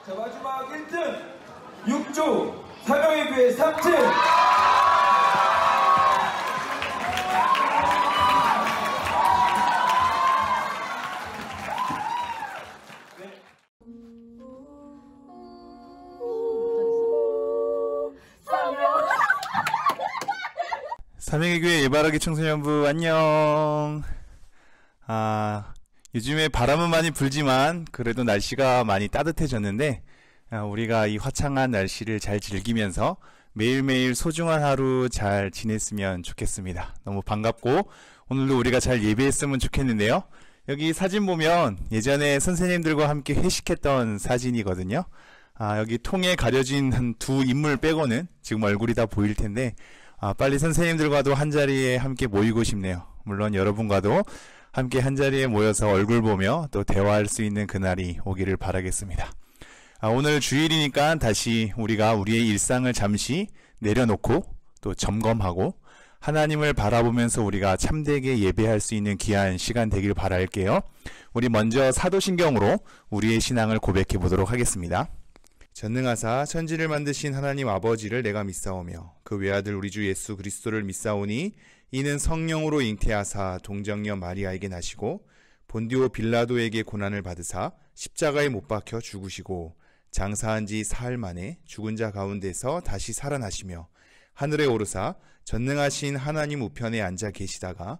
자, 마지막 1등 6조 사명의 교회 3등. 사명의 교회 예바라기 청소년부 안녕. 요즘에 바람은 많이 불지만 그래도 날씨가 많이 따뜻해졌는데 우리가 이 화창한 날씨를 잘 즐기면서 매일매일 소중한 하루 잘 지냈으면 좋겠습니다. 너무 반갑고 오늘도 우리가 잘 예배했으면 좋겠는데요. 여기 사진 보면 예전에 선생님들과 함께 회식했던 사진이거든요. 여기 통에 가려진 한 두 인물 빼고는 지금 얼굴이 다 보일 텐데 빨리 선생님들과도 한자리에 함께 모이고 싶네요. 물론 여러분과도 함께 한자리에 모여서 얼굴 보며 또 대화할 수 있는 그날이 오기를 바라겠습니다. 오늘 주일이니까 다시 우리가 우리의 일상을 잠시 내려놓고 또 점검하고 하나님을 바라보면서 우리가 참되게 예배할 수 있는 귀한 시간 되길 바랄게요. 우리 먼저 사도신경으로 우리의 신앙을 고백해 보도록 하겠습니다. 전능하사 천지를 만드신 하나님 아버지를 내가 믿사오며 그 외아들 우리 주 예수 그리스도를 믿사오니 이는 성령으로 잉태하사 동정녀 마리아에게 나시고 본디오 빌라도에게 고난을 받으사 십자가에 못 박혀 죽으시고 장사한 지 사흘 만에 죽은 자 가운데서 다시 살아나시며 하늘에 오르사 전능하신 하나님 우편에 앉아 계시다가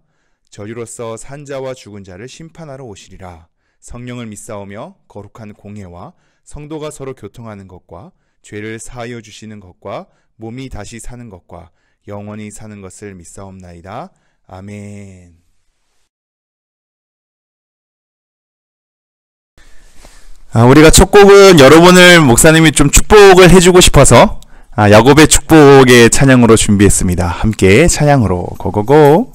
저리로서 산 자와 죽은 자를 심판하러 오시리라. 성령을 믿사오며 거룩한 공회와 성도가 서로 교통하는 것과 죄를 사하여 주시는 것과 몸이 다시 사는 것과 영원히 사는 것을 믿사옵나이다. 아멘. 우리가 첫 곡은 여러분을 목사님이 좀 축복을 해주고 싶어서 야곱의 축복의 찬양으로 준비했습니다. 함께 찬양으로 고고고.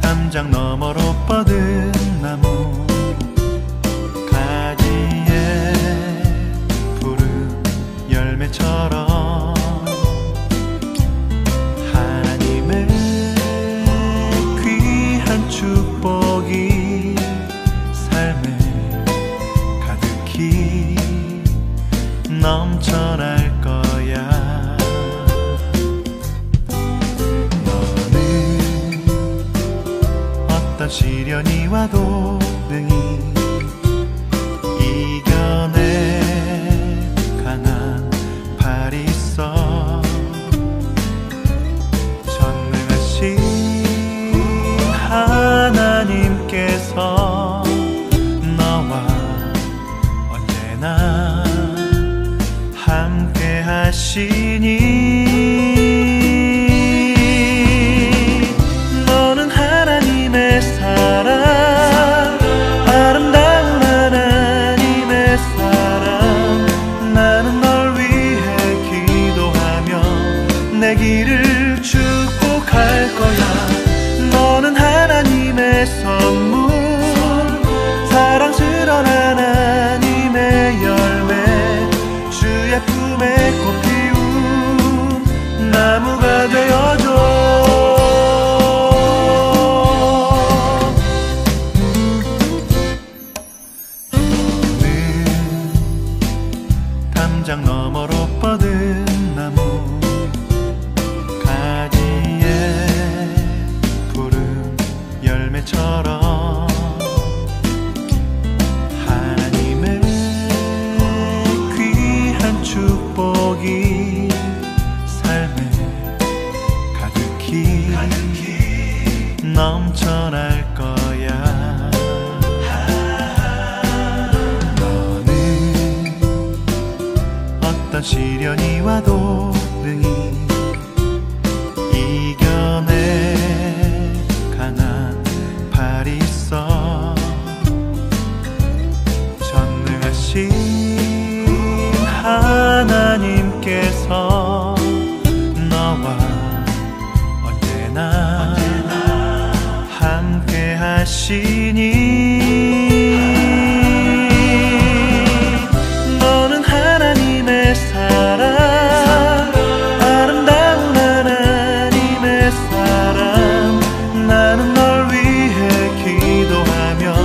담장 너머로 뻗은 나무 가지에 푸른 열매처럼 하나님의 귀한 축복이 삶에 가득히 넘쳐날 거야. 시련이 와도 능히 이겨내 강한 팔이 있어. 전능하신 하나님께서 너와 언제나 함께 하시니 아름다운 하나님의 사랑 나는 널 위해 기도하며 내 길을 축복할 거야. 너는 하나님의 선물 사랑스러운 하나님의 열매 주의 품에 꽃 피운 넘쳐날 거야. 너는 어떤 시련이 와도 능히 이겨내 강한 팔이 있어. 전능하신 하나님께서 너와 언제나 함께 하시니. 너는 하나님의 사랑, 아름다운 하나님의 사랑. 나는 널 위해 기도하며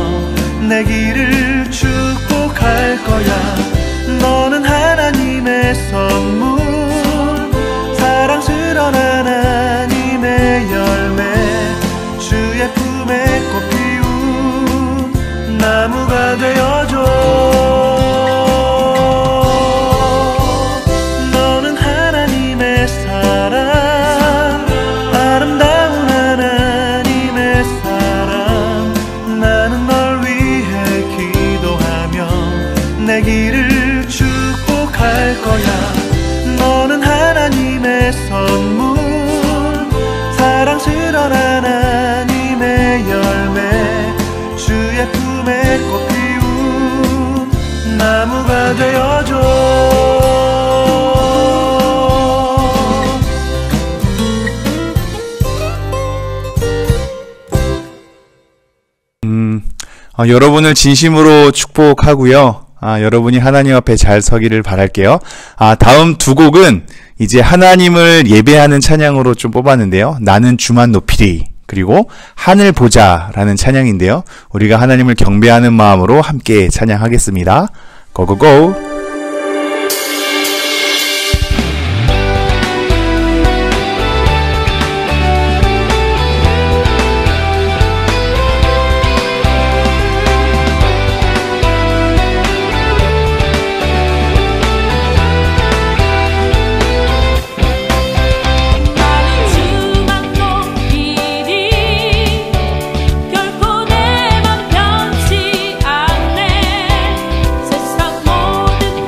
내 길을 축복할 거야. 너는 하나님의 선물, 사랑스러운 하나님의 열매. 주의 품에 꽃 피운 나무가 되어줘. 너는 하나님의 사랑, 아름다운 하나님의 사랑. 나는 널 위해 기도하며 내 길을 축복할 거야. 너는 하나님의 선물, 사랑스러운 하나님의 열매. 주의 품에 꽃 피운 나무가 되어줘. 여러분을 진심으로 축복하고요. 여러분이 하나님 앞에 잘 서기를 바랄게요. 다음 두 곡은 이제 하나님을 예배하는 찬양으로 좀 뽑았는데요. 나는 주만 높이리, 그리고 하늘 보자라는 찬양인데요. 우리가 하나님을 경배하는 마음으로 함께 찬양하겠습니다. 고고고! 결코 내 맘 변치 않네. 세상 모든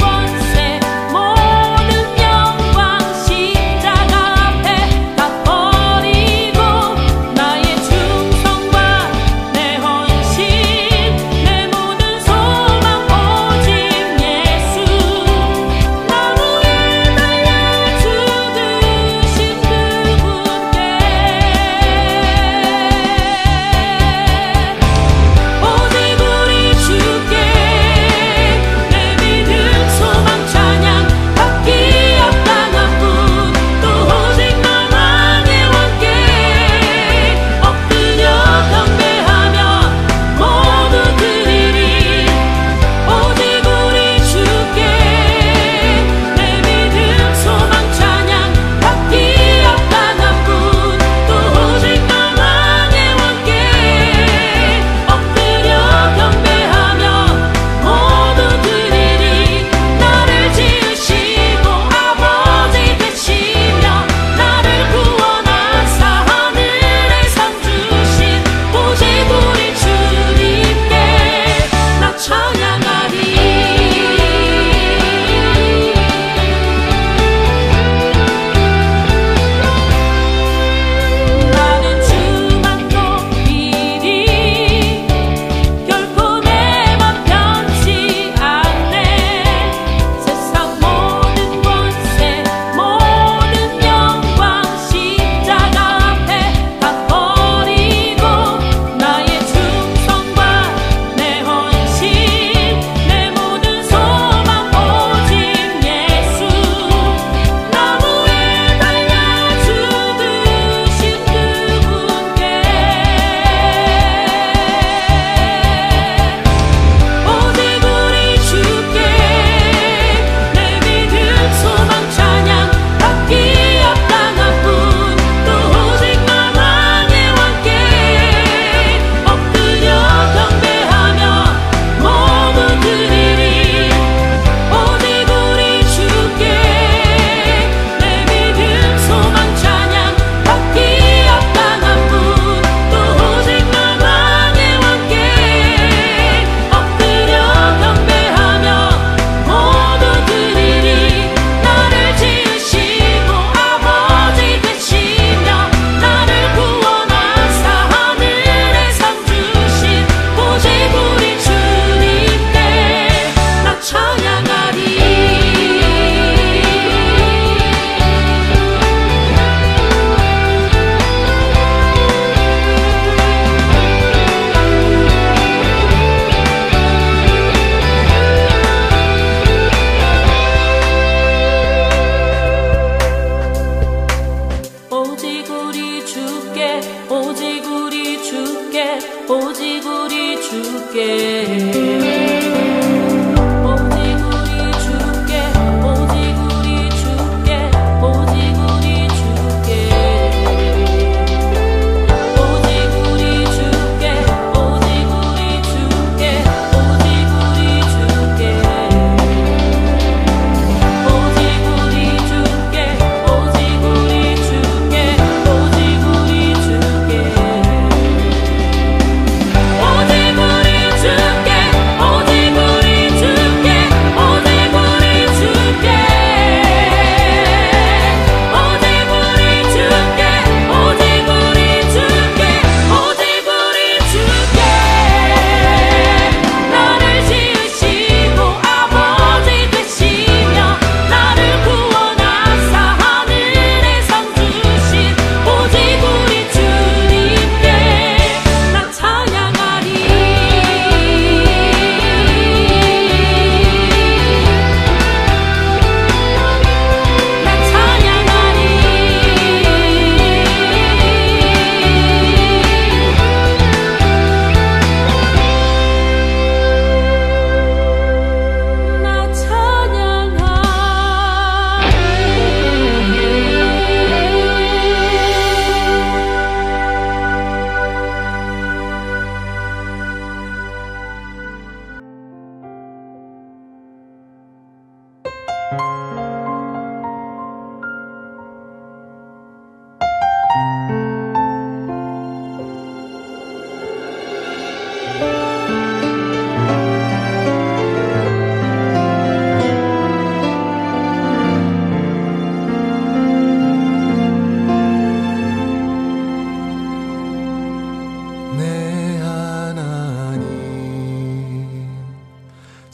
오직 우리 주께 오직 우리 주께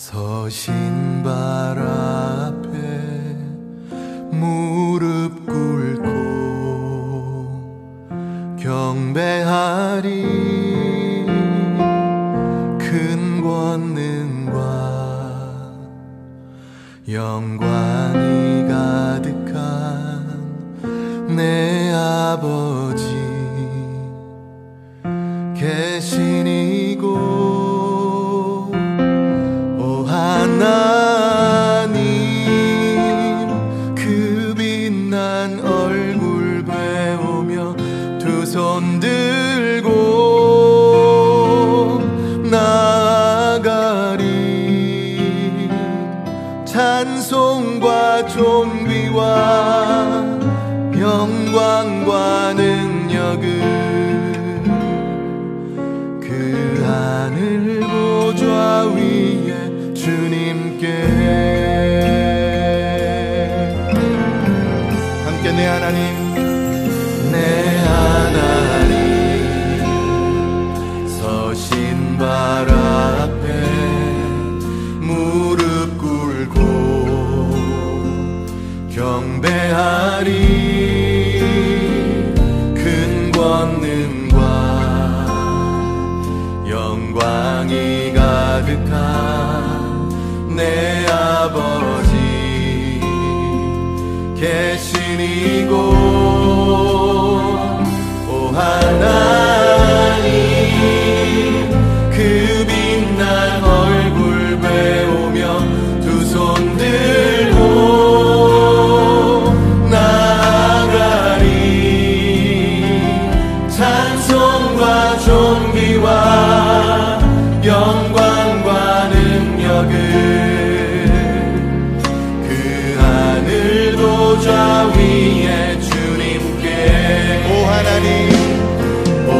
서신 발 앞에 무릎 꿇고 경배하리. 큰 권능과 영광이 가득한 내 아버지 계신 이곳 하나님, 그 빛난 얼굴 배우며 두 손 들고 나아가리. 찬송과 존귀와 영광과 능력은 그 하늘 보좌 위에 주님께. 함께 내 하나님, 내 하나님, 서신 발 앞에 무릎 꿇고 경배하리. 큰 권능과 영광이 가득한 내 아버지 계신 이곳. 오 하나님, 그 빛난 얼굴 배우며 두 손 들고 나아가리. 찬송과 존귀와 영광과 능력은 그 하늘 보좌 위에 주님께. 오 하나님, 오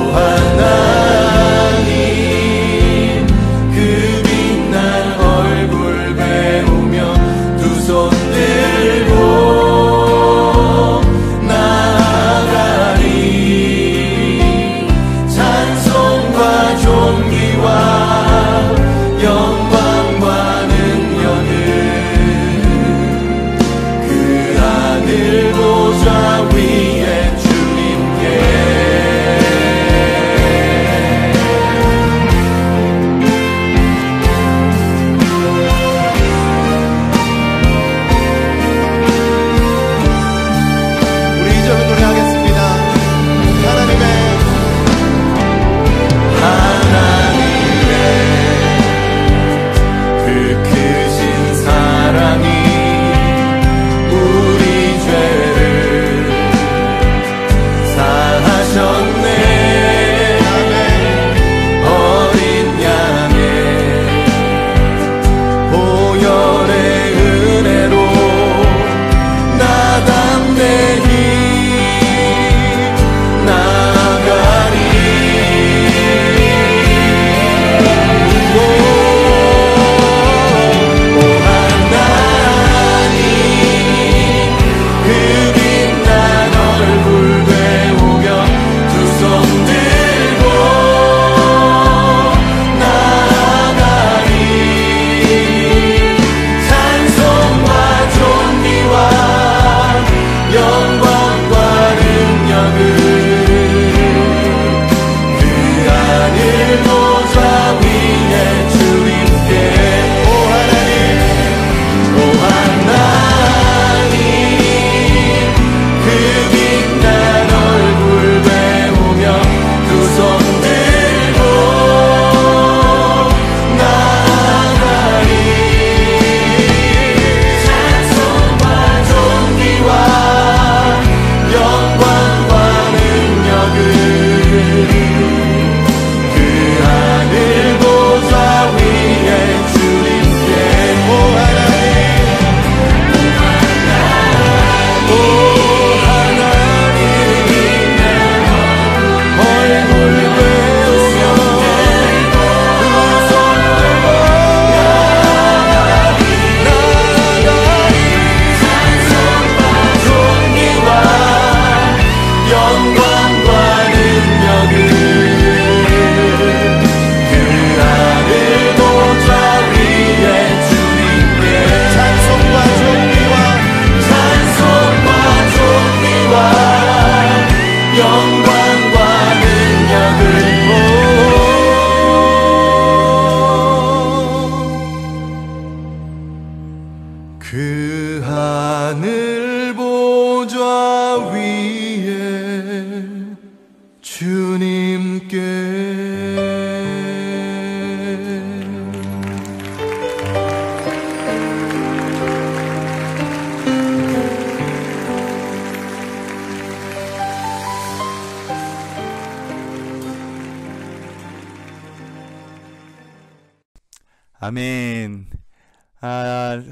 아멘.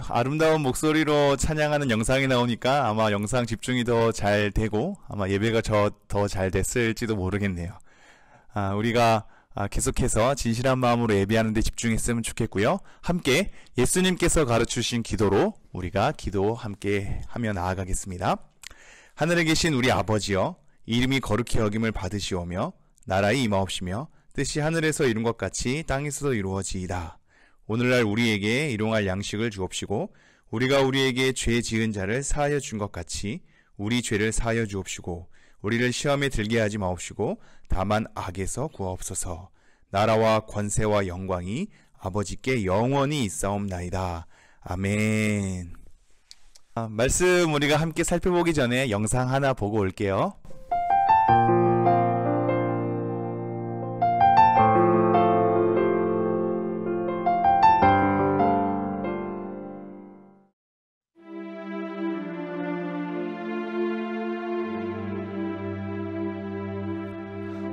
아름다운 목소리로 찬양하는 영상이 나오니까 아마 영상 집중이 더 잘 되고 아마 예배가 더 잘 됐을지도 모르겠네요. 우리가 계속해서 진실한 마음으로 예배하는 데 집중했으면 좋겠고요. 함께 예수님께서 가르치신 기도로 우리가 기도 함께 하며 나아가겠습니다. 하늘에 계신 우리 아버지여, 이름이 거룩히 여김을 받으시오며 나라의 임하옵시며 뜻이 하늘에서 이룬 것 같이 땅에서도 이루어지이다. 오늘날 우리에게 일용할 양식을 주옵시고 우리가 우리에게 죄 지은 자를 사하여 준 것 같이 우리 죄를 사하여 주옵시고 우리를 시험에 들게 하지 마옵시고 다만 악에서 구하옵소서. 나라와 권세와 영광이 아버지께 영원히 있사옵나이다. 아멘. 말씀 우리가 함께 살펴보기 전에 영상 하나 보고 올게요.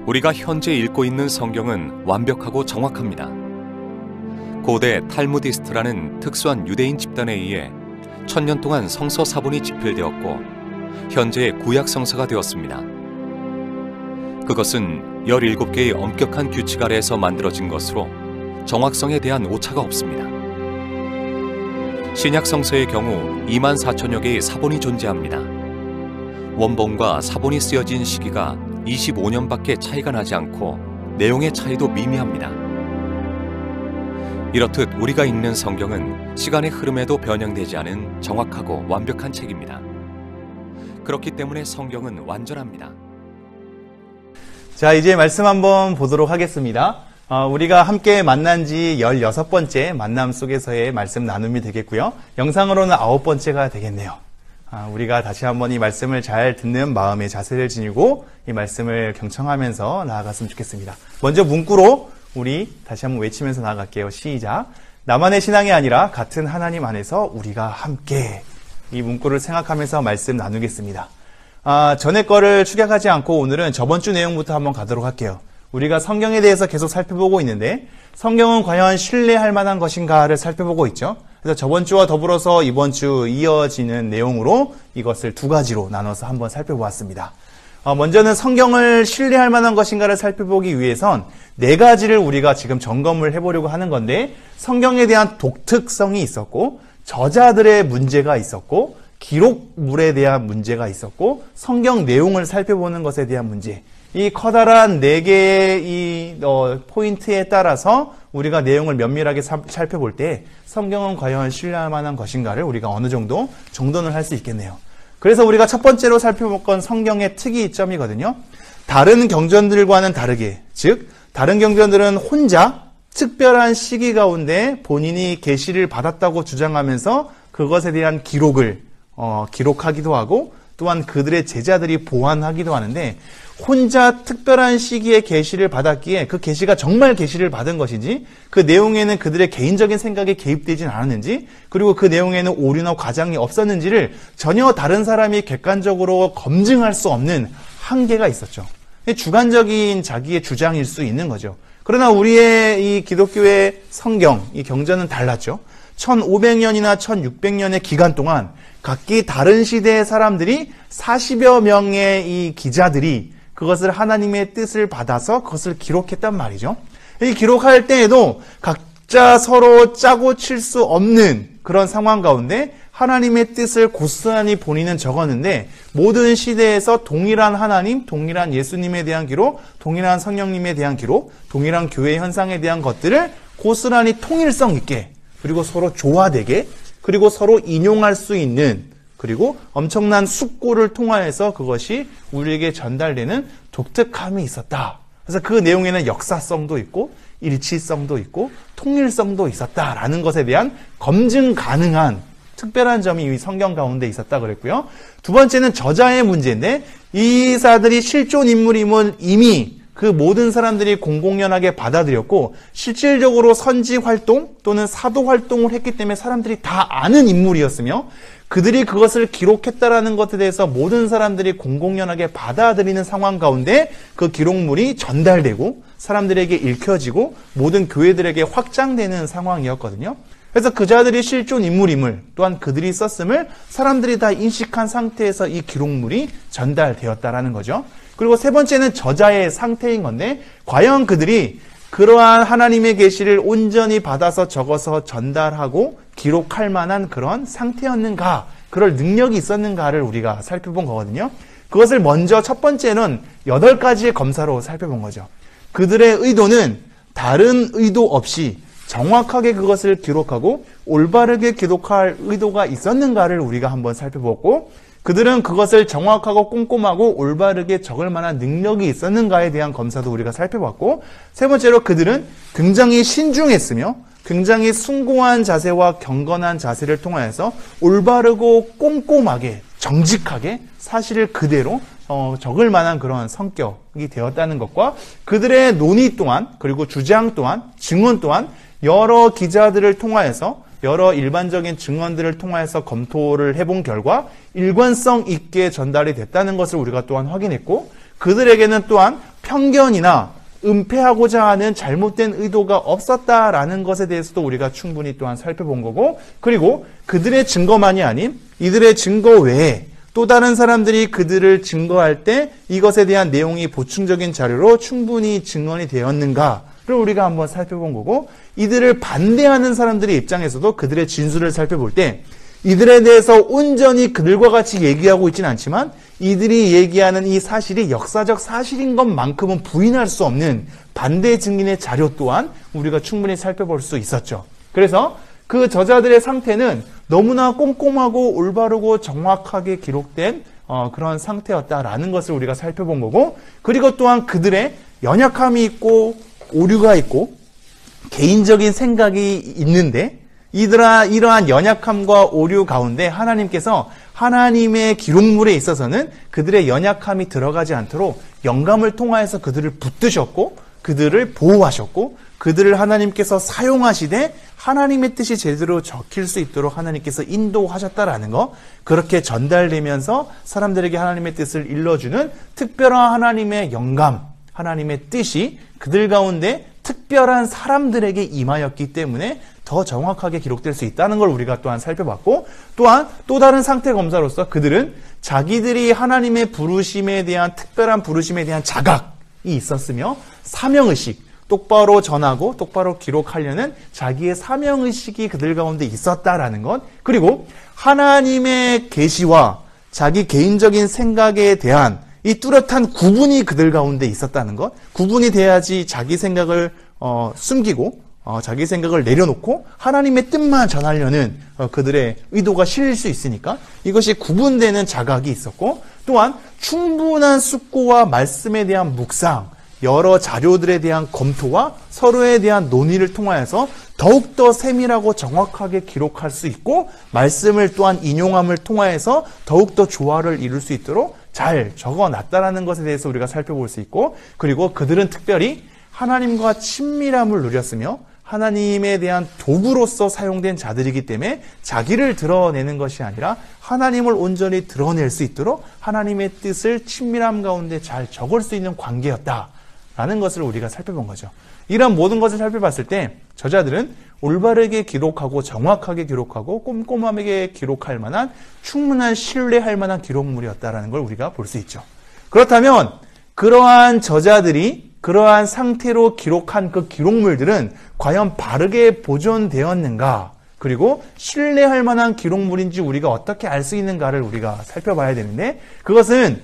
우리가 현재 읽고 있는 성경은 완벽하고 정확합니다. 고대 탈무디스트라는 특수한 유대인 집단에 의해 1000년 동안 성서 사본이 집필되었고 현재의 구약 성서가 되었습니다. 그것은 17개의 엄격한 규칙 아래에서 만들어진 것으로 정확성에 대한 오차가 없습니다. 신약 성서의 경우 24,000여 개의 사본이 존재합니다. 원본과 사본이 쓰여진 시기가 25년밖에 차이가 나지 않고 내용의 차이도 미미합니다. 이렇듯 우리가 읽는 성경은 시간의 흐름에도 변형되지 않은 정확하고 완벽한 책입니다. 그렇기 때문에 성경은 완전합니다. 자, 이제 말씀 한번 보도록 하겠습니다. 우리가 함께 만난 지 16번째 만남 속에서의 말씀 나눔이 되겠고요. 영상으로는 9번째가 되겠네요. 우리가 다시 한번 이 말씀을 잘 듣는 마음의 자세를 지니고 이 말씀을 경청하면서 나아갔으면 좋겠습니다. 먼저 문구로 우리 다시 한번 외치면서 나아갈게요. 시작. 나만의 신앙이 아니라 같은 하나님 안에서 우리가 함께. 이 문구를 생각하면서 말씀 나누겠습니다. 전에 거를 축약하지 않고 오늘은 저번 주 내용부터 한번 가도록 할게요. 우리가 성경에 대해서 계속 살펴보고 있는데 성경은 과연 신뢰할 만한 것인가를 살펴보고 있죠. 그래서 저번 주와 더불어서 이번 주 이어지는 내용으로 이것을 두 가지로 나눠서 한번 살펴보았습니다. 먼저는 성경을 신뢰할 만한 것인가를 살펴보기 위해선 네 가지를 우리가 지금 점검을 해보려고 하는 건데 성경에 대한 독특성이 있었고 저자들의 문제가 있었고 기록물에 대한 문제가 있었고 성경 내용을 살펴보는 것에 대한 문제, 이 커다란 네 개의 이 포인트에 따라서 우리가 내용을 면밀하게 살펴볼 때 성경은 과연 신뢰할 만한 것인가를 우리가 어느 정도 정돈을 할 수 있겠네요. 그래서 우리가 첫 번째로 살펴볼 건 성경의 특이점이거든요. 다른 경전들과는 다르게, 즉 다른 경전들은 혼자 특별한 시기 가운데 본인이 계시를 받았다고 주장하면서 그것에 대한 기록을 기록하기도 하고 또한 그들의 제자들이 보완하기도 하는데 혼자 특별한 시기에 계시를 받았기에 그 계시가 정말 계시를 받은 것인지 그 내용에는 그들의 개인적인 생각이 개입되진 않았는지 그리고 그 내용에는 오류나 과장이 없었는지를 전혀 다른 사람이 객관적으로 검증할 수 없는 한계가 있었죠. 주관적인 자기의 주장일 수 있는 거죠. 그러나 우리의 이 기독교의 성경, 이 경전은 달랐죠. 1500년이나 1600년의 기간 동안 각기 다른 시대의 사람들이 40여 명의 이 기자들이 그것을 하나님의 뜻을 받아서 그것을 기록했단 말이죠. 이 기록할 때에도 각자 서로 짜고 칠 수 없는 그런 상황 가운데 하나님의 뜻을 고스란히 본인은 적었는데 모든 시대에서 동일한 하나님, 동일한 예수님에 대한 기록, 동일한 성령님에 대한 기록, 동일한 교회 현상에 대한 것들을 고스란히 통일성 있게 그리고 서로 조화되게 그리고 서로 인용할 수 있는 그리고 엄청난 숙고를 통하여서 그것이 우리에게 전달되는 독특함이 있었다. 그래서 그 내용에는 역사성도 있고 일치성도 있고 통일성도 있었다라는 것에 대한 검증 가능한 특별한 점이 이 성경 가운데 있었다 그랬고요. 두 번째는 저자의 문제인데 이 사들이 실존 인물임을 이미 그 모든 사람들이 공공연하게 받아들였고 실질적으로 선지 활동 또는 사도 활동을 했기 때문에 사람들이 다 아는 인물이었으며 그들이 그것을 기록했다라는 것에 대해서 모든 사람들이 공공연하게 받아들이는 상황 가운데 그 기록물이 전달되고 사람들에게 읽혀지고 모든 교회들에게 확장되는 상황이었거든요. 그래서 그자들이 실존 인물임을 또한 그들이 썼음을 사람들이 다 인식한 상태에서 이 기록물이 전달되었다라는 거죠. 그리고 세 번째는 저자의 상태인 건데 과연 그들이 그러한 하나님의 계시를 온전히 받아서 적어서 전달하고 기록할 만한 그런 상태였는가, 그럴 능력이 있었는가를 우리가 살펴본 거거든요. 그것을 먼저 첫 번째는 8가지의 검사로 살펴본 거죠. 그들의 의도는 다른 의도 없이 정확하게 그것을 기록하고 올바르게 기록할 의도가 있었는가를 우리가 한번 살펴보고 그들은 그것을 정확하고 꼼꼼하고 올바르게 적을 만한 능력이 있었는가에 대한 검사도 우리가 살펴봤고 세 번째로 그들은 굉장히 신중했으며 굉장히 숭고한 자세와 경건한 자세를 통하여서 올바르고 꼼꼼하게 정직하게 사실을 그대로 적을 만한 그런 성격이 되었다는 것과 그들의 논의 또한 그리고 주장 또한 증언 또한 여러 기자들을 통하여서 여러 일반적인 증언들을 통하여서 검토를 해본 결과 일관성 있게 전달이 됐다는 것을 우리가 또한 확인했고 그들에게는 또한 편견이나 은폐하고자 하는 잘못된 의도가 없었다라는 것에 대해서도 우리가 충분히 또한 살펴본 거고 그리고 그들의 증거만이 아닌 이들의 증거 외에 또 다른 사람들이 그들을 증거할 때 이것에 대한 내용이 보충적인 자료로 충분히 증언이 되었는가 를 우리가 한번 살펴본 거고 이들을 반대하는 사람들의 입장에서도 그들의 진술을 살펴볼 때 이들에 대해서 온전히 그들과 같이 얘기하고 있지는 않지만 이들이 얘기하는 이 사실이 역사적 사실인 것만큼은 부인할 수 없는 반대 증인의 자료 또한 우리가 충분히 살펴볼 수 있었죠. 그래서 그 저자들의 상태는 너무나 꼼꼼하고 올바르고 정확하게 기록된 그런 상태였다라는 것을 우리가 살펴본 거고 그리고 또한 그들의 연약함이 있고 오류가 있고 개인적인 생각이 있는데 이러한 연약함과 오류 가운데 하나님께서 하나님의 기록물에 있어서는 그들의 연약함이 들어가지 않도록 영감을 통하여서 그들을 붙드셨고 그들을 보호하셨고 그들을 하나님께서 사용하시되 하나님의 뜻이 제대로 적힐 수 있도록 하나님께서 인도하셨다라는 것 그렇게 전달되면서 사람들에게 하나님의 뜻을 일러주는 특별한 하나님의 영감 하나님의 뜻이 그들 가운데 특별한 사람들에게 임하였기 때문에 더 정확하게 기록될 수 있다는 걸 우리가 또한 살펴봤고 또한 또 다른 상태 검사로서 그들은 자기들이 하나님의 부르심에 대한 특별한 부르심에 대한 자각이 있었으며 사명의식 똑바로 전하고 똑바로 기록하려는 자기의 사명의식이 그들 가운데 있었다라는 것 그리고 하나님의 계시와 자기 개인적인 생각에 대한 이 뚜렷한 구분이 그들 가운데 있었다는 것 구분이 돼야지 자기 생각을 숨기고 자기 생각을 내려놓고 하나님의 뜻만 전하려는 그들의 의도가 실릴 수 있으니까 이것이 구분되는 자각이 있었고 또한 충분한 숙고와 말씀에 대한 묵상 여러 자료들에 대한 검토와 서로에 대한 논의를 통하여서 더욱더 세밀하고 정확하게 기록할 수 있고 말씀을 또한 인용함을 통하여서 더욱더 조화를 이룰 수 있도록 잘 적어놨다라는 것에 대해서 우리가 살펴볼 수 있고 그리고 그들은 특별히 하나님과 친밀함을 누렸으며 하나님에 대한 도구로서 사용된 자들이기 때문에 자기를 드러내는 것이 아니라 하나님을 온전히 드러낼 수 있도록 하나님의 뜻을 친밀함 가운데 잘 적을 수 있는 관계였다라는 것을 우리가 살펴본 거죠. 이런 모든 것을 살펴봤을 때 저자들은 올바르게 기록하고 정확하게 기록하고 꼼꼼하게 기록할 만한 충분한 신뢰할 만한 기록물이었다라는 걸 우리가 볼 수 있죠. 그렇다면 그러한 저자들이 그러한 상태로 기록한 그 기록물들은 과연 바르게 보존되었는가 그리고 신뢰할 만한 기록물인지 우리가 어떻게 알 수 있는가를 우리가 살펴봐야 되는데 그것은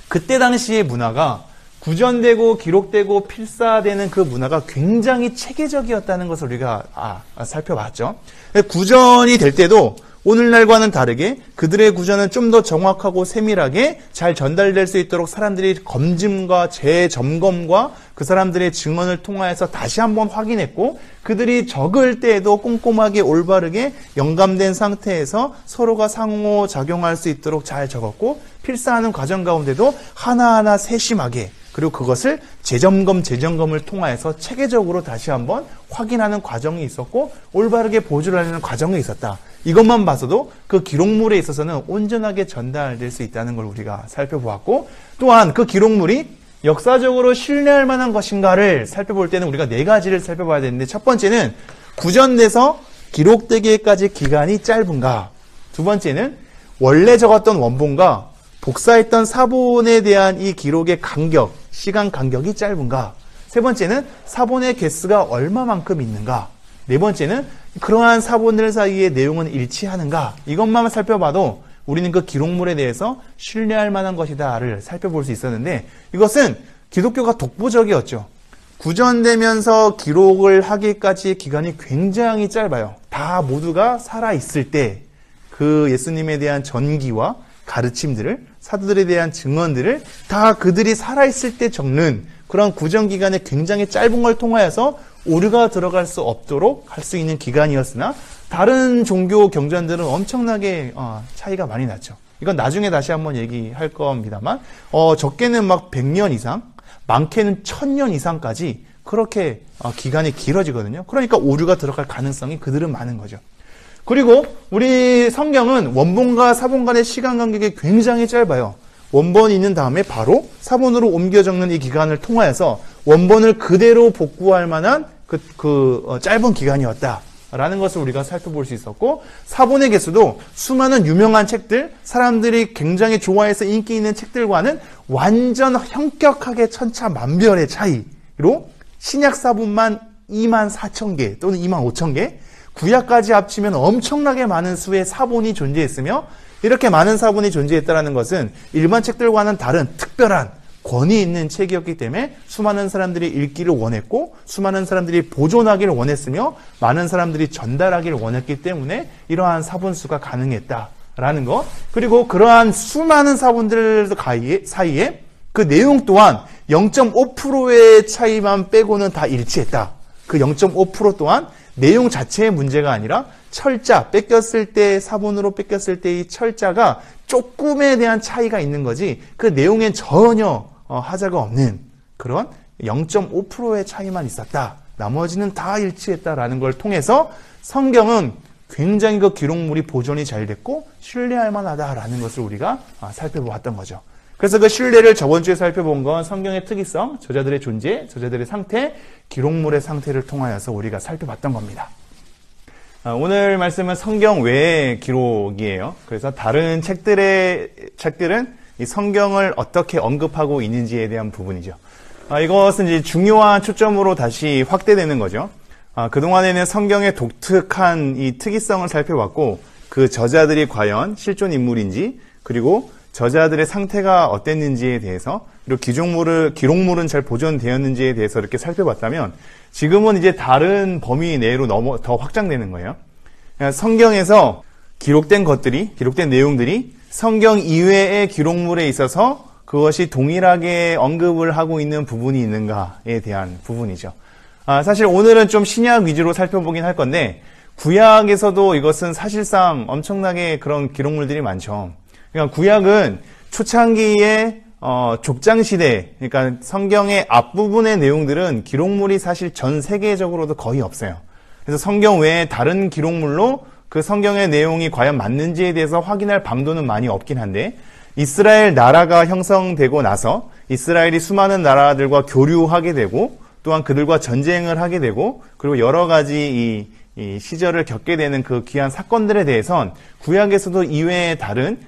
그때 당시의 문화가 구전되고 기록되고 필사되는 그 문화가 굉장히 체계적이었다는 것을 우리가 살펴봤죠. 구전이 될 때도 오늘날과는 다르게 그들의 구전은 좀 더 정확하고 세밀하게 잘 전달될 수 있도록 사람들이 검증과 재점검과 그 사람들의 증언을 통하여서 다시 한번 확인했고 그들이 적을 때에도 꼼꼼하게 올바르게 영감된 상태에서 서로가 상호작용할 수 있도록 잘 적었고 필사하는 과정 가운데도 하나하나 세심하게 그리고 그것을 재점검을 통하여서 체계적으로 다시 한번 확인하는 과정이 있었고 올바르게 보조를 하는 과정이 있었다. 이것만 봐서도 그 기록물에 있어서는 온전하게 전달될 수 있다는 걸 우리가 살펴보았고, 또한 그 기록물이 역사적으로 신뢰할 만한 것인가를 살펴볼 때는 우리가 4가지를 살펴봐야 되는데, 첫 번째는 구전돼서 기록되기까지 기간이 짧은가, 두 번째는 원래 적었던 원본과 복사했던 사본에 대한 이 기록의 간격, 시간 간격이 짧은가, 세 번째는 사본의 개수가 얼마만큼 있는가, 네 번째는 그러한 사본들 사이의 내용은 일치하는가, 이것만 살펴봐도 우리는 그 기록물에 대해서 신뢰할 만한 것이다를 살펴볼 수 있었는데, 이것은 기독교가 독보적이었죠. 구전되면서 기록을 하기까지의 기간이 굉장히 짧아요. 다 모두가 살아있을 때 그 예수님에 대한 전기와 가르침들을, 사도들에 대한 증언들을 다 그들이 살아있을 때 적는 그런 구전기간이 굉장히 짧은 걸 통하여서 오류가 들어갈 수 없도록 할 수 있는 기간이었으나, 다른 종교 경전들은 엄청나게 차이가 많이 났죠. 이건 나중에 다시 한번 얘기할 겁니다만, 적게는 막 100년 이상, 많게는 1000년 이상까지 그렇게 기간이 길어지거든요. 그러니까 오류가 들어갈 가능성이 그들은 많은 거죠. 그리고 우리 성경은 원본과 사본 간의 시간 간격이 굉장히 짧아요. 원본이 있는 다음에 바로 사본으로 옮겨 적는 이 기간을 통하여서 원본을 그대로 복구할 만한 짧은 기간이었다라는 것을 우리가 살펴볼 수 있었고, 사본의 개수도 수많은 유명한 책들, 사람들이 굉장히 좋아해서 인기 있는 책들과는 완전 현격하게 천차만별의 차이로 신약 사본만 24,000개 또는 25,000개, 구약까지 합치면 엄청나게 많은 수의 사본이 존재했으며, 이렇게 많은 사본이 존재했다는 것은 일반 책들과는 다른 특별한 권위 있는 책이었기 때문에 수많은 사람들이 읽기를 원했고, 수많은 사람들이 보존하기를 원했으며, 많은 사람들이 전달하기를 원했기 때문에 이러한 사본수가 가능했다라는 것. 그리고 그러한 수많은 사본들 사이에 그 내용 또한 0.5%의 차이만 빼고는 다 일치했다. 그 0.5% 또한 내용 자체의 문제가 아니라 철자, 뺏겼을 때, 사본으로 뺏겼을 때의 철자가 조금에 대한 차이가 있는 거지, 그 내용엔 전혀 하자가 없는 그런 0.5%의 차이만 있었다. 나머지는 다 일치했다라는 걸 통해서 성경은 굉장히 그 기록물이 보존이 잘 됐고 신뢰할 만하다라는 것을 우리가 살펴보았던 거죠. 그래서 그 신뢰를 저번 주에 살펴본 건 성경의 특이성, 저자들의 존재, 저자들의 상태, 기록물의 상태를 통하여서 우리가 살펴봤던 겁니다. 오늘 말씀은 성경 외의 기록이에요. 그래서 다른 책들은 이 성경을 어떻게 언급하고 있는지에 대한 부분이죠. 이것은 이제 중요한 초점으로 다시 확대되는 거죠. 그동안에는 성경의 독특한 이 특이성을 살펴봤고, 그 저자들이 과연 실존 인물인지, 그리고 저자들의 상태가 어땠는지에 대해서, 그리고 기록물은 잘 보존되었는지에 대해서 이렇게 살펴봤다면, 지금은 이제 다른 범위 내로 더 확장되는 거예요. 성경에서 기록된 내용들이 성경 이외의 기록물에 있어서 그것이 동일하게 언급을 하고 있는 부분이 있는가에 대한 부분이죠. 사실 오늘은 좀 신약 위주로 살펴보긴 할 건데, 구약에서도 이것은 사실상 엄청나게 그런 기록물들이 많죠. 그러니까 구약은 초창기에 족장시대, 그러니까 성경의 앞부분의 내용들은 기록물이 사실 전 세계적으로도 거의 없어요. 그래서 성경 외에 다른 기록물로 그 성경의 내용이 과연 맞는지에 대해서 확인할 방도는 많이 없긴 한데, 이스라엘 나라가 형성되고 나서 이스라엘이 수많은 나라들과 교류하게 되고, 또한 그들과 전쟁을 하게 되고, 그리고 여러 가지 이 시절을 겪게 되는 그 귀한 사건들에 대해선 구약에서도 이외에 다른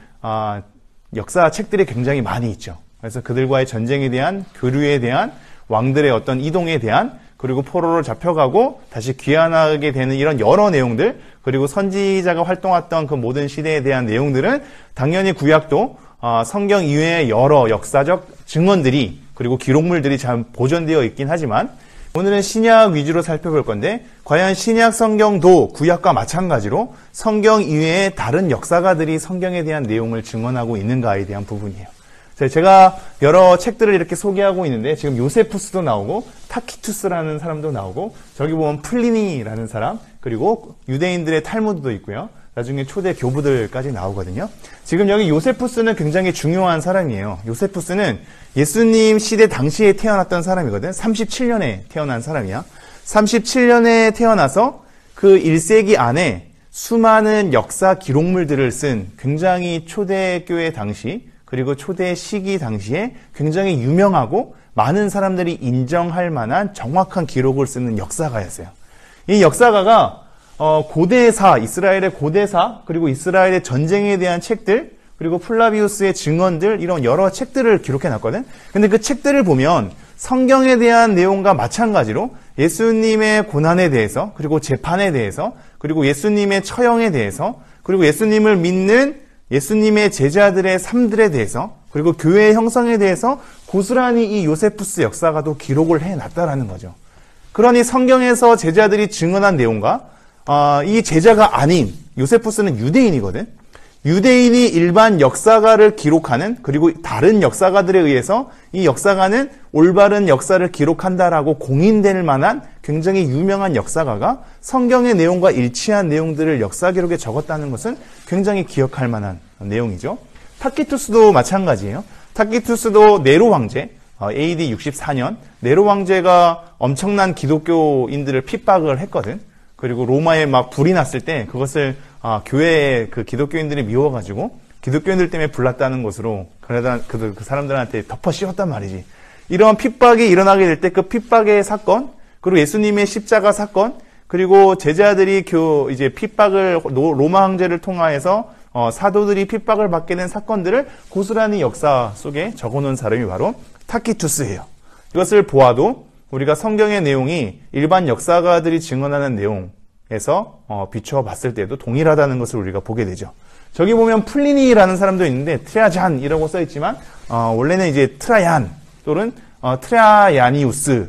역사 책들이 굉장히 많이 있죠. 그래서 그들과의 전쟁에 대한, 교류에 대한, 왕들의 어떤 이동에 대한, 그리고 포로로 잡혀가고 다시 귀환하게 되는 이런 여러 내용들, 그리고 선지자가 활동했던 그 모든 시대에 대한 내용들은 당연히 구약도 성경 이외의 여러 역사적 증언들이, 그리고 기록물들이 잘 보존되어 있긴 하지만, 오늘은 신약 위주로 살펴볼 건데, 과연 신약 성경도 구약과 마찬가지로 성경 이외의 다른 역사가들이 성경에 대한 내용을 증언하고 있는가에 대한 부분이에요. 제가 여러 책들을 이렇게 소개하고 있는데, 지금 요세푸스도 나오고 타키투스라는 사람도 나오고, 저기 보면 플리니라는 사람, 그리고 유대인들의 탈무드도 있고요. 나중에 초대 교부들까지 나오거든요. 지금 여기 요세푸스는 굉장히 중요한 사람이에요. 요세푸스는 예수님 시대 당시에 태어났던 사람이거든. 37년에 태어난 사람이야. 37년에 태어나서 그 1세기 안에 수많은 역사 기록물들을 쓴 굉장히 초대교회 당시 그리고 초대 시기 당시에 굉장히 유명하고 많은 사람들이 인정할 만한 정확한 기록을 쓰는 역사가였어요. 이 역사가가 고대사, 이스라엘의 고대사, 그리고 이스라엘의 전쟁에 대한 책들, 그리고 플라비우스의 증언들, 이런 여러 책들을 기록해 놨거든. 근데 그 책들을 보면 성경에 대한 내용과 마찬가지로 예수님의 고난에 대해서, 그리고 재판에 대해서, 그리고 예수님의 처형에 대해서, 그리고 예수님을 믿는 예수님의 제자들의 삶들에 대해서, 그리고 교회의 형성에 대해서 고스란히 이 요세푸스 역사가도 기록을 해놨다라는 거죠. 그러니 성경에서 제자들이 증언한 내용과 이 제자가 아닌 요세푸스는 유대인이거든. 유대인이 일반 역사가를 기록하는, 그리고 다른 역사가들에 의해서 이 역사가는 올바른 역사를 기록한다라고 공인될 만한 굉장히 유명한 역사가가 성경의 내용과 일치한 내용들을 역사 기록에 적었다는 것은 굉장히 기억할 만한 내용이죠. 타키투스도 마찬가지예요. 타키투스도 네로 황제, AD 64년 네로 황제가 엄청난 기독교인들을 핍박을 했거든. 그리고 로마에 막 불이 났을 때 그것을 교회의 그 기독교인들이 미워가지고 기독교인들 때문에 불났다는 것으로 그 사람들한테 덮어 씌웠단 말이지. 이런 핍박이 일어나게 될 때 그 핍박의 사건, 그리고 예수님의 십자가 사건, 그리고 제자들이 이제 핍박을 로마 황제를 통하여서 사도들이 핍박을 받게 된 사건들을 고스란히 역사 속에 적어놓은 사람이 바로 타키투스예요. 이것을 보아도 우리가 성경의 내용이 일반 역사가들이 증언하는 내용에서 비추어 봤을 때도 동일하다는 것을 우리가 보게 되죠. 저기 보면 플리니라는 사람도 있는데 트라잔이라고 써있지만 원래는 이제 트라얀 또는 트라야니우스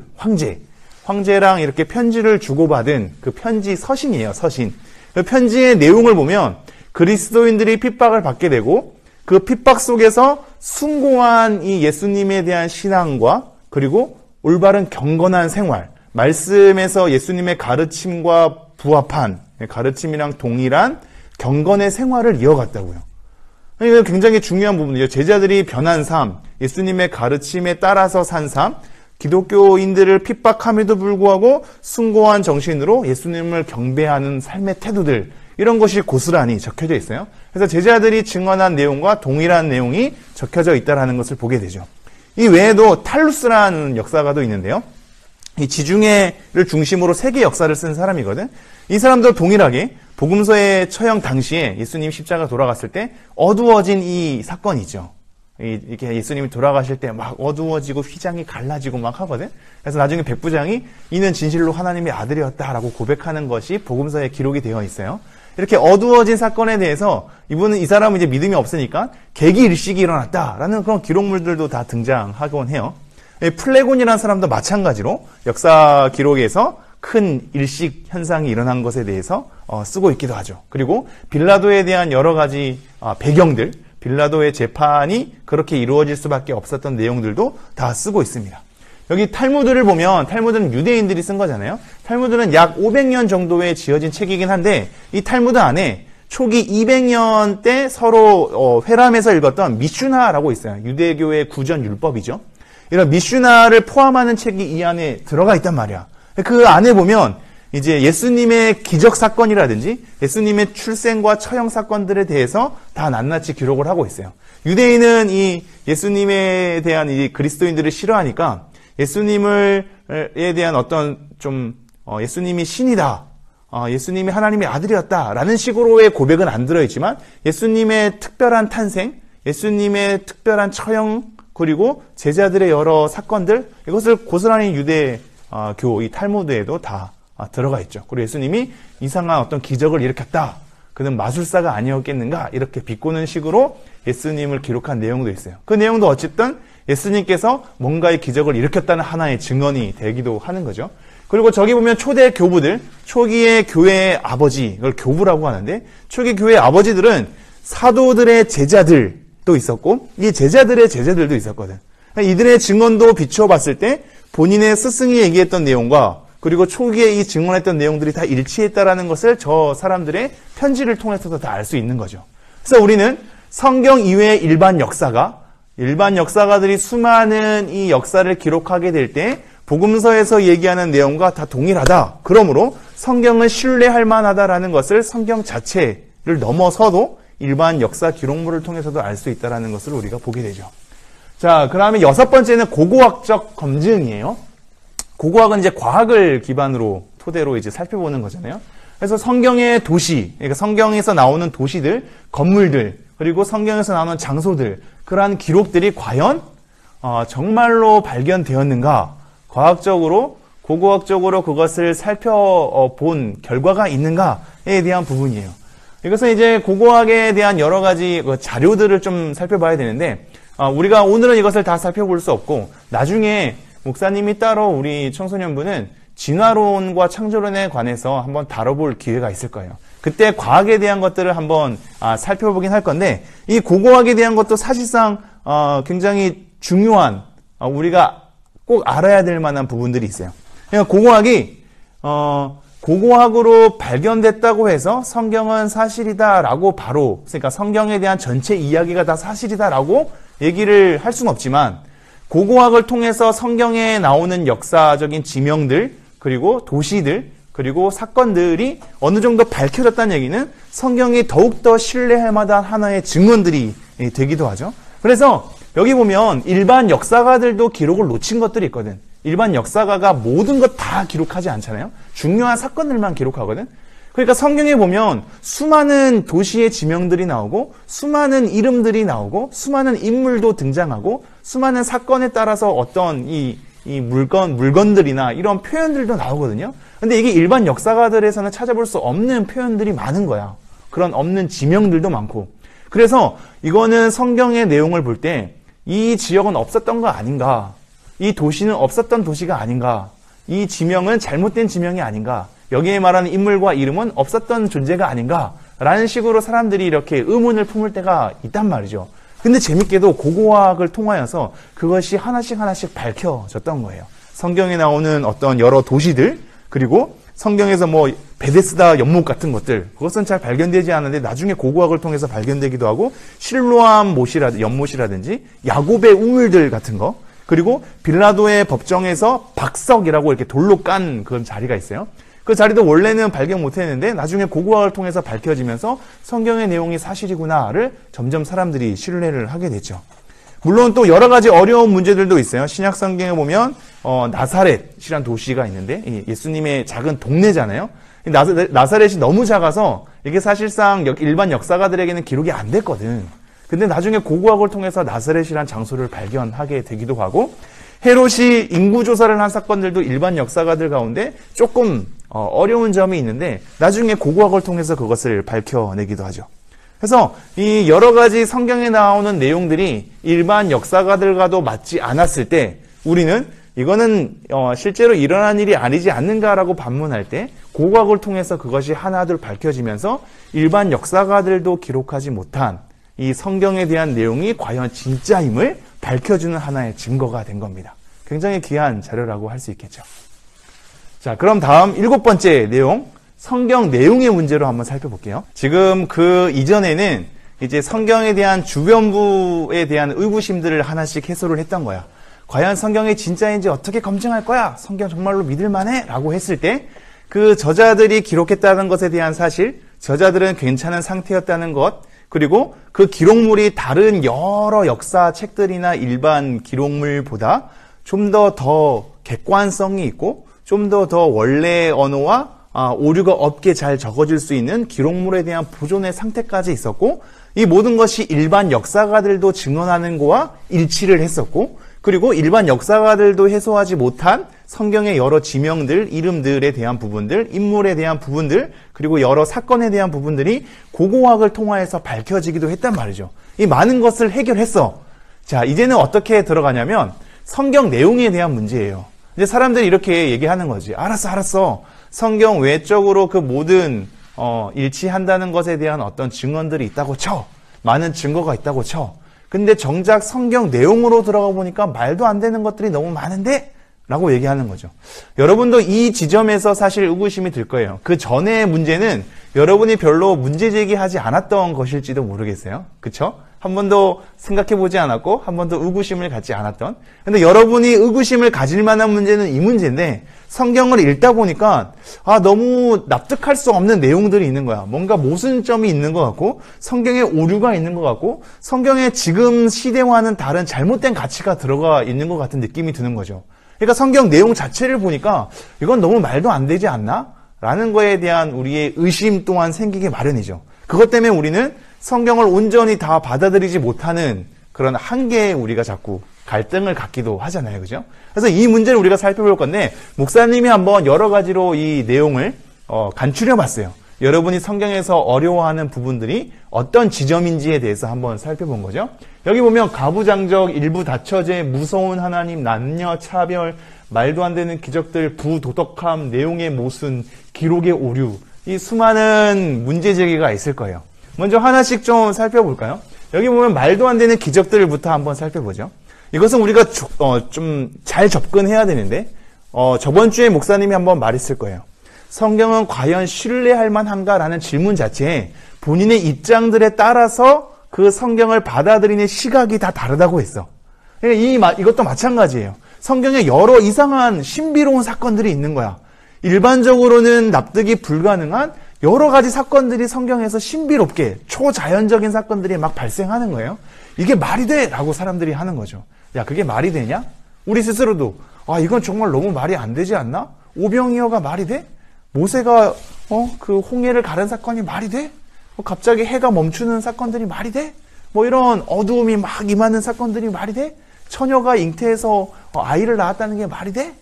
황제랑 이렇게 편지를 주고받은 그 편지 서신이에요. 서신. 그 편지의 내용을 보면 그리스도인들이 핍박을 받게 되고 그 핍박 속에서 숭고한 이 예수님에 대한 신앙과 그리고 올바른 경건한 생활, 말씀에서 예수님의 가르침과 부합한 가르침이랑 동일한 경건의 생활을 이어갔다고요. 이거 굉장히 중요한 부분이죠. 제자들이 변한 삶, 예수님의 가르침에 따라서 산 삶, 기독교인들을 핍박함에도 불구하고 숭고한 정신으로 예수님을 경배하는 삶의 태도들, 이런 것이 고스란히 적혀져 있어요. 그래서 제자들이 증언한 내용과 동일한 내용이 적혀져 있다는 것을 보게 되죠. 이 외에도 탈루스라는 역사가도 있는데요. 이 지중해를 중심으로 세계 역사를 쓴 사람이거든. 이 사람도 동일하게 복음서의 처형 당시에 예수님 십자가 돌아갔을 때 어두워진 이 사건이죠. 이렇게 예수님이 돌아가실 때 막 어두워지고 휘장이 갈라지고 막 하거든. 그래서 나중에 백부장이 이는 진실로 하나님의 아들이었다라고 고백하는 것이 복음서에 기록이 되어 있어요. 이렇게 어두워진 사건에 대해서 이 사람은 이제 믿음이 없으니까 계기일식이 일어났다라는 그런 기록물들도 다 등장하곤 해요. 플레곤이라는 사람도 마찬가지로 역사 기록에서 큰 일식 현상이 일어난 것에 대해서 쓰고 있기도 하죠. 그리고 빌라도에 대한 여러 가지 배경들, 빌라도의 재판이 그렇게 이루어질 수밖에 없었던 내용들도 다 쓰고 있습니다. 여기 탈무드를 보면 탈무드는 유대인들이 쓴 거잖아요. 탈무드는 약 500년 정도에 지어진 책이긴 한데 이 탈무드 안에 초기 200년 때 서로 회람해서 읽었던 미슈나라고 있어요. 유대교의 구전 율법이죠. 이런 미슈나를 포함하는 책이 이 안에 들어가 있단 말이야. 그 안에 보면 이제 예수님의 기적 사건이라든지 예수님의 출생과 처형 사건들에 대해서 다 낱낱이 기록을 하고 있어요. 유대인은 이 예수님에 대한 이 그리스도인들을 싫어하니까 예수님에 대한 어떤 예수님이 신이다, 예수님이 하나님의 아들이었다라는 식으로의 고백은 안 들어있지만 예수님의 특별한 탄생, 예수님의 특별한 처형, 그리고 제자들의 여러 사건들, 이것을 고스란히 유대교 이 탈무드에도 다 들어가 있죠. 그리고 예수님이 이상한 어떤 기적을 일으켰다, 그는 마술사가 아니었겠는가, 이렇게 비꼬는 식으로 예수님을 기록한 내용도 있어요. 그 내용도 어쨌든 예수님께서 뭔가의 기적을 일으켰다는 하나의 증언이 되기도 하는 거죠. 그리고 저기 보면 초대 교부들, 초기의 교회의 아버지, 이걸 교부라고 하는데, 초기 교회의 아버지들은 사도들의 제자들도 있었고 이 제자들의 제자들도 있었거든. 이들의 증언도 비추어 봤을 때 본인의 스승이 얘기했던 내용과 그리고 초기에 이 증언했던 내용들이 다 일치했다라는 것을 저 사람들의 편지를 통해서도 다 알 수 있는 거죠. 그래서 우리는 성경 이외의 일반 역사가들이 수많은 이 역사를 기록하게 될 때 복음서에서 얘기하는 내용과 다 동일하다. 그러므로 성경은 신뢰할 만하다라는 것을 성경 자체를 넘어서도 일반 역사 기록물을 통해서도 알 수 있다는 것을 우리가 보게 되죠. 자, 그 다음에 6번째는 고고학적 검증이에요. 고고학은 이제 과학을 기반으로 토대로 이제 살펴보는 거잖아요. 그래서 성경의 도시, 그러니까 성경에서 나오는 도시들, 건물들, 그리고 성경에서 나오는 장소들, 그러한 기록들이 과연 정말로 발견되었는가? 과학적으로, 고고학적으로 그것을 살펴본 결과가 있는가에 대한 부분이에요. 이것은 이제 고고학에 대한 여러 가지 자료들을 좀 살펴봐야 되는데, 우리가 오늘은 이것을 다 살펴볼 수 없고, 나중에 목사님이 따로 우리 청소년부는 진화론과 창조론에 관해서 한번 다뤄볼 기회가 있을 거예요. 그때 과학에 대한 것들을 한번 살펴보긴 할 건데, 이 고고학에 대한 것도 사실상 굉장히 중요한, 우리가 꼭 알아야 될 만한 부분들이 있어요. 그러니까 고고학으로 발견됐다고 해서 성경은 사실이다라고 바로, 그러니까 성경에 대한 전체 이야기가 다 사실이다라고 얘기를 할 수는 없지만, 고고학을 통해서 성경에 나오는 역사적인 지명들, 그리고 도시들, 그리고 사건들이 어느 정도 밝혀졌다는 얘기는 성경이 더욱더 신뢰할 만한 하나의 증언들이 되기도 하죠. 그래서 여기 보면 일반 역사가들도 기록을 놓친 것들이 있거든. 일반 역사가가 모든 것 다 기록하지 않잖아요. 중요한 사건들만 기록하거든. 그러니까 성경에 보면 수많은 도시의 지명들이 나오고, 수많은 이름들이 나오고, 수많은 인물도 등장하고, 수많은 사건에 따라서 어떤 이 물건들이나 이런 표현들도 나오거든요. 근데 이게 일반 역사가들에서는 찾아볼 수 없는 표현들이 많은 거야. 그런 없는 지명들도 많고. 그래서 이거는 성경의 내용을 볼 때 이 지역은 없었던 거 아닌가? 이 도시는 없었던 도시가 아닌가? 이 지명은 잘못된 지명이 아닌가? 여기에 말하는 인물과 이름은 없었던 존재가 아닌가? 라는 식으로 사람들이 이렇게 의문을 품을 때가 있단 말이죠. 근데 재밌게도 고고학을 통하여서 그것이 하나씩 밝혀졌던 거예요. 성경에 나오는 어떤 여러 도시들, 그리고 성경에서 베데스다 연못 같은 것들, 그것은 잘 발견되지 않는데 나중에 고고학을 통해서 발견되기도 하고, 실로암 연못이라든지 야곱의 우물들 같은 거, 그리고 빌라도의 법정에서 박석이라고 이렇게 돌로 깐 그런 자리가 있어요. 그 자리도 원래는 발견 못했는데 나중에 고고학을 통해서 밝혀지면서 성경의 내용이 사실이구나를 점점 사람들이 신뢰를 하게 됐죠. 물론 또 여러 가지 어려운 문제들도 있어요. 신약 성경에 보면 나사렛이란 도시가 있는데 예수님의 작은 동네잖아요. 나사렛이 너무 작아서 이게 사실상 일반 역사가들에게는 기록이 안 됐거든. 근데 나중에 고고학을 통해서 나사렛이란 장소를 발견하게 되기도 하고, 헤롯이 인구조사를 한 사건들도 일반 역사가들 가운데 조금 어려운 점이 있는데 나중에 고고학을 통해서 그것을 밝혀내기도 하죠. 그래서 이 여러 가지 성경에 나오는 내용들이 일반 역사가들과도 맞지 않았을 때 우리는 이거는 실제로 일어난 일이 아니지 않는가라고 반문할 때 고고학을 통해서 그것이 하나둘 밝혀지면서 일반 역사가들도 기록하지 못한 이 성경에 대한 내용이 과연 진짜임을 밝혀주는 하나의 증거가 된 겁니다. 굉장히 귀한 자료라고 할 수 있겠죠. 자, 그럼 다음 7번째 내용, 성경 내용의 문제로 한번 살펴볼게요. 지금 그 이전에는 이제 성경에 대한 주변부에 대한 의구심들을 하나씩 해소를 했던 거야. 과연 성경이 진짜인지 어떻게 검증할 거야? 성경 정말로 믿을만해? 라고 했을 때 그 저자들이 기록했다는 것에 대한 사실, 저자들은 괜찮은 상태였다는 것, 그리고 그 기록물이 다른 여러 역사 책들이나 일반 기록물보다 좀 더 객관성이 있고 좀 더 원래 언어와 오류가 없게 잘 적어질 수 있는 기록물에 대한 보존의 상태까지 있었고, 이 모든 것이 일반 역사가들도 증언하는 거와 일치를 했었고, 그리고 일반 역사가들도 해소하지 못한 성경의 여러 지명들, 이름들에 대한 부분들, 인물에 대한 부분들, 그리고 여러 사건에 대한 부분들이 고고학을 통하여서 밝혀지기도 했단 말이죠. 이 많은 것을 해결했어. 자, 이제는 어떻게 들어가냐면 성경 내용에 대한 문제예요. 이제 사람들이 이렇게 얘기하는 거지. 알았어. 성경 외적으로 그 모든 일치한다는 것에 대한 어떤 증언들이 있다고 쳐. 많은 증거가 있다고 쳐. 근데 정작 성경 내용으로 들어가 보니까 말도 안 되는 것들이 너무 많은데? 라고 얘기하는 거죠. 여러분도 이 지점에서 사실 의구심이 들 거예요. 그 전의 문제는 여러분이 별로 문제 제기하지 않았던 것일지도 모르겠어요. 그쵸? 한 번도 생각해보지 않았고 한 번도 의구심을 갖지 않았던, 근데 여러분이 의구심을 가질 만한 문제는 이 문제인데 성경을 읽다 보니까 너무 납득할 수 없는 내용들이 있는 거야. 뭔가 모순점이 있는 것 같고 성경에 오류가 있는 것 같고 성경에 지금 시대와는 다른 잘못된 가치가 들어가 있는 것 같은 느낌이 드는 거죠. 그러니까 성경 내용 자체를 보니까 이건 너무 말도 안 되지 않나? 라는 거에 대한 우리의 의심 또한 생기게 마련이죠. 그것 때문에 우리는 성경을 온전히 다 받아들이지 못하는 그런 한계에 우리가 자꾸 갈등을 갖기도 하잖아요. 그죠? 그래서 이 문제를 우리가 살펴볼 건데, 목사님이 한번 여러 가지로 이 내용을 간추려 봤어요. 여러분이 성경에서 어려워하는 부분들이 어떤 지점인지에 대해서 한번 살펴본 거죠. 여기 보면 가부장적, 일부 다처제, 무서운 하나님, 남녀 차별, 말도 안 되는 기적들, 부도덕함, 내용의 모순, 기록의 오류, 이 수많은 문제 제기가 있을 거예요. 먼저 하나씩 좀 살펴볼까요? 여기 보면 말도 안 되는 기적들부터 한번 살펴보죠. 이것은 우리가 좀 잘 접근해야 되는데, 저번 주에 목사님이 한번 말했을 거예요. 성경은 과연 신뢰할 만한가라는 질문 자체에 본인의 입장들에 따라서 그 성경을 받아들이는 시각이 다 다르다고 했어. 그러니까 이것도 마찬가지예요. 성경에 여러 이상한 신비로운 사건들이 있는 거야. 일반적으로는 납득이 불가능한 여러 가지 사건들이 성경에서 신비롭게 초자연적인 사건들이 막 발생하는 거예요. 이게 말이 돼? 라고 사람들이 하는 거죠. 야, 그게 말이 되냐? 우리 스스로도 이건 정말 너무 말이 안 되지 않나? 오병이어가 말이 돼? 모세가 그 홍해를 가른 사건이 말이 돼? 갑자기 해가 멈추는 사건들이 말이 돼? 뭐 이런 어두움이 막 임하는 사건들이 말이 돼? 처녀가 잉태해서 아이를 낳았다는 게 말이 돼?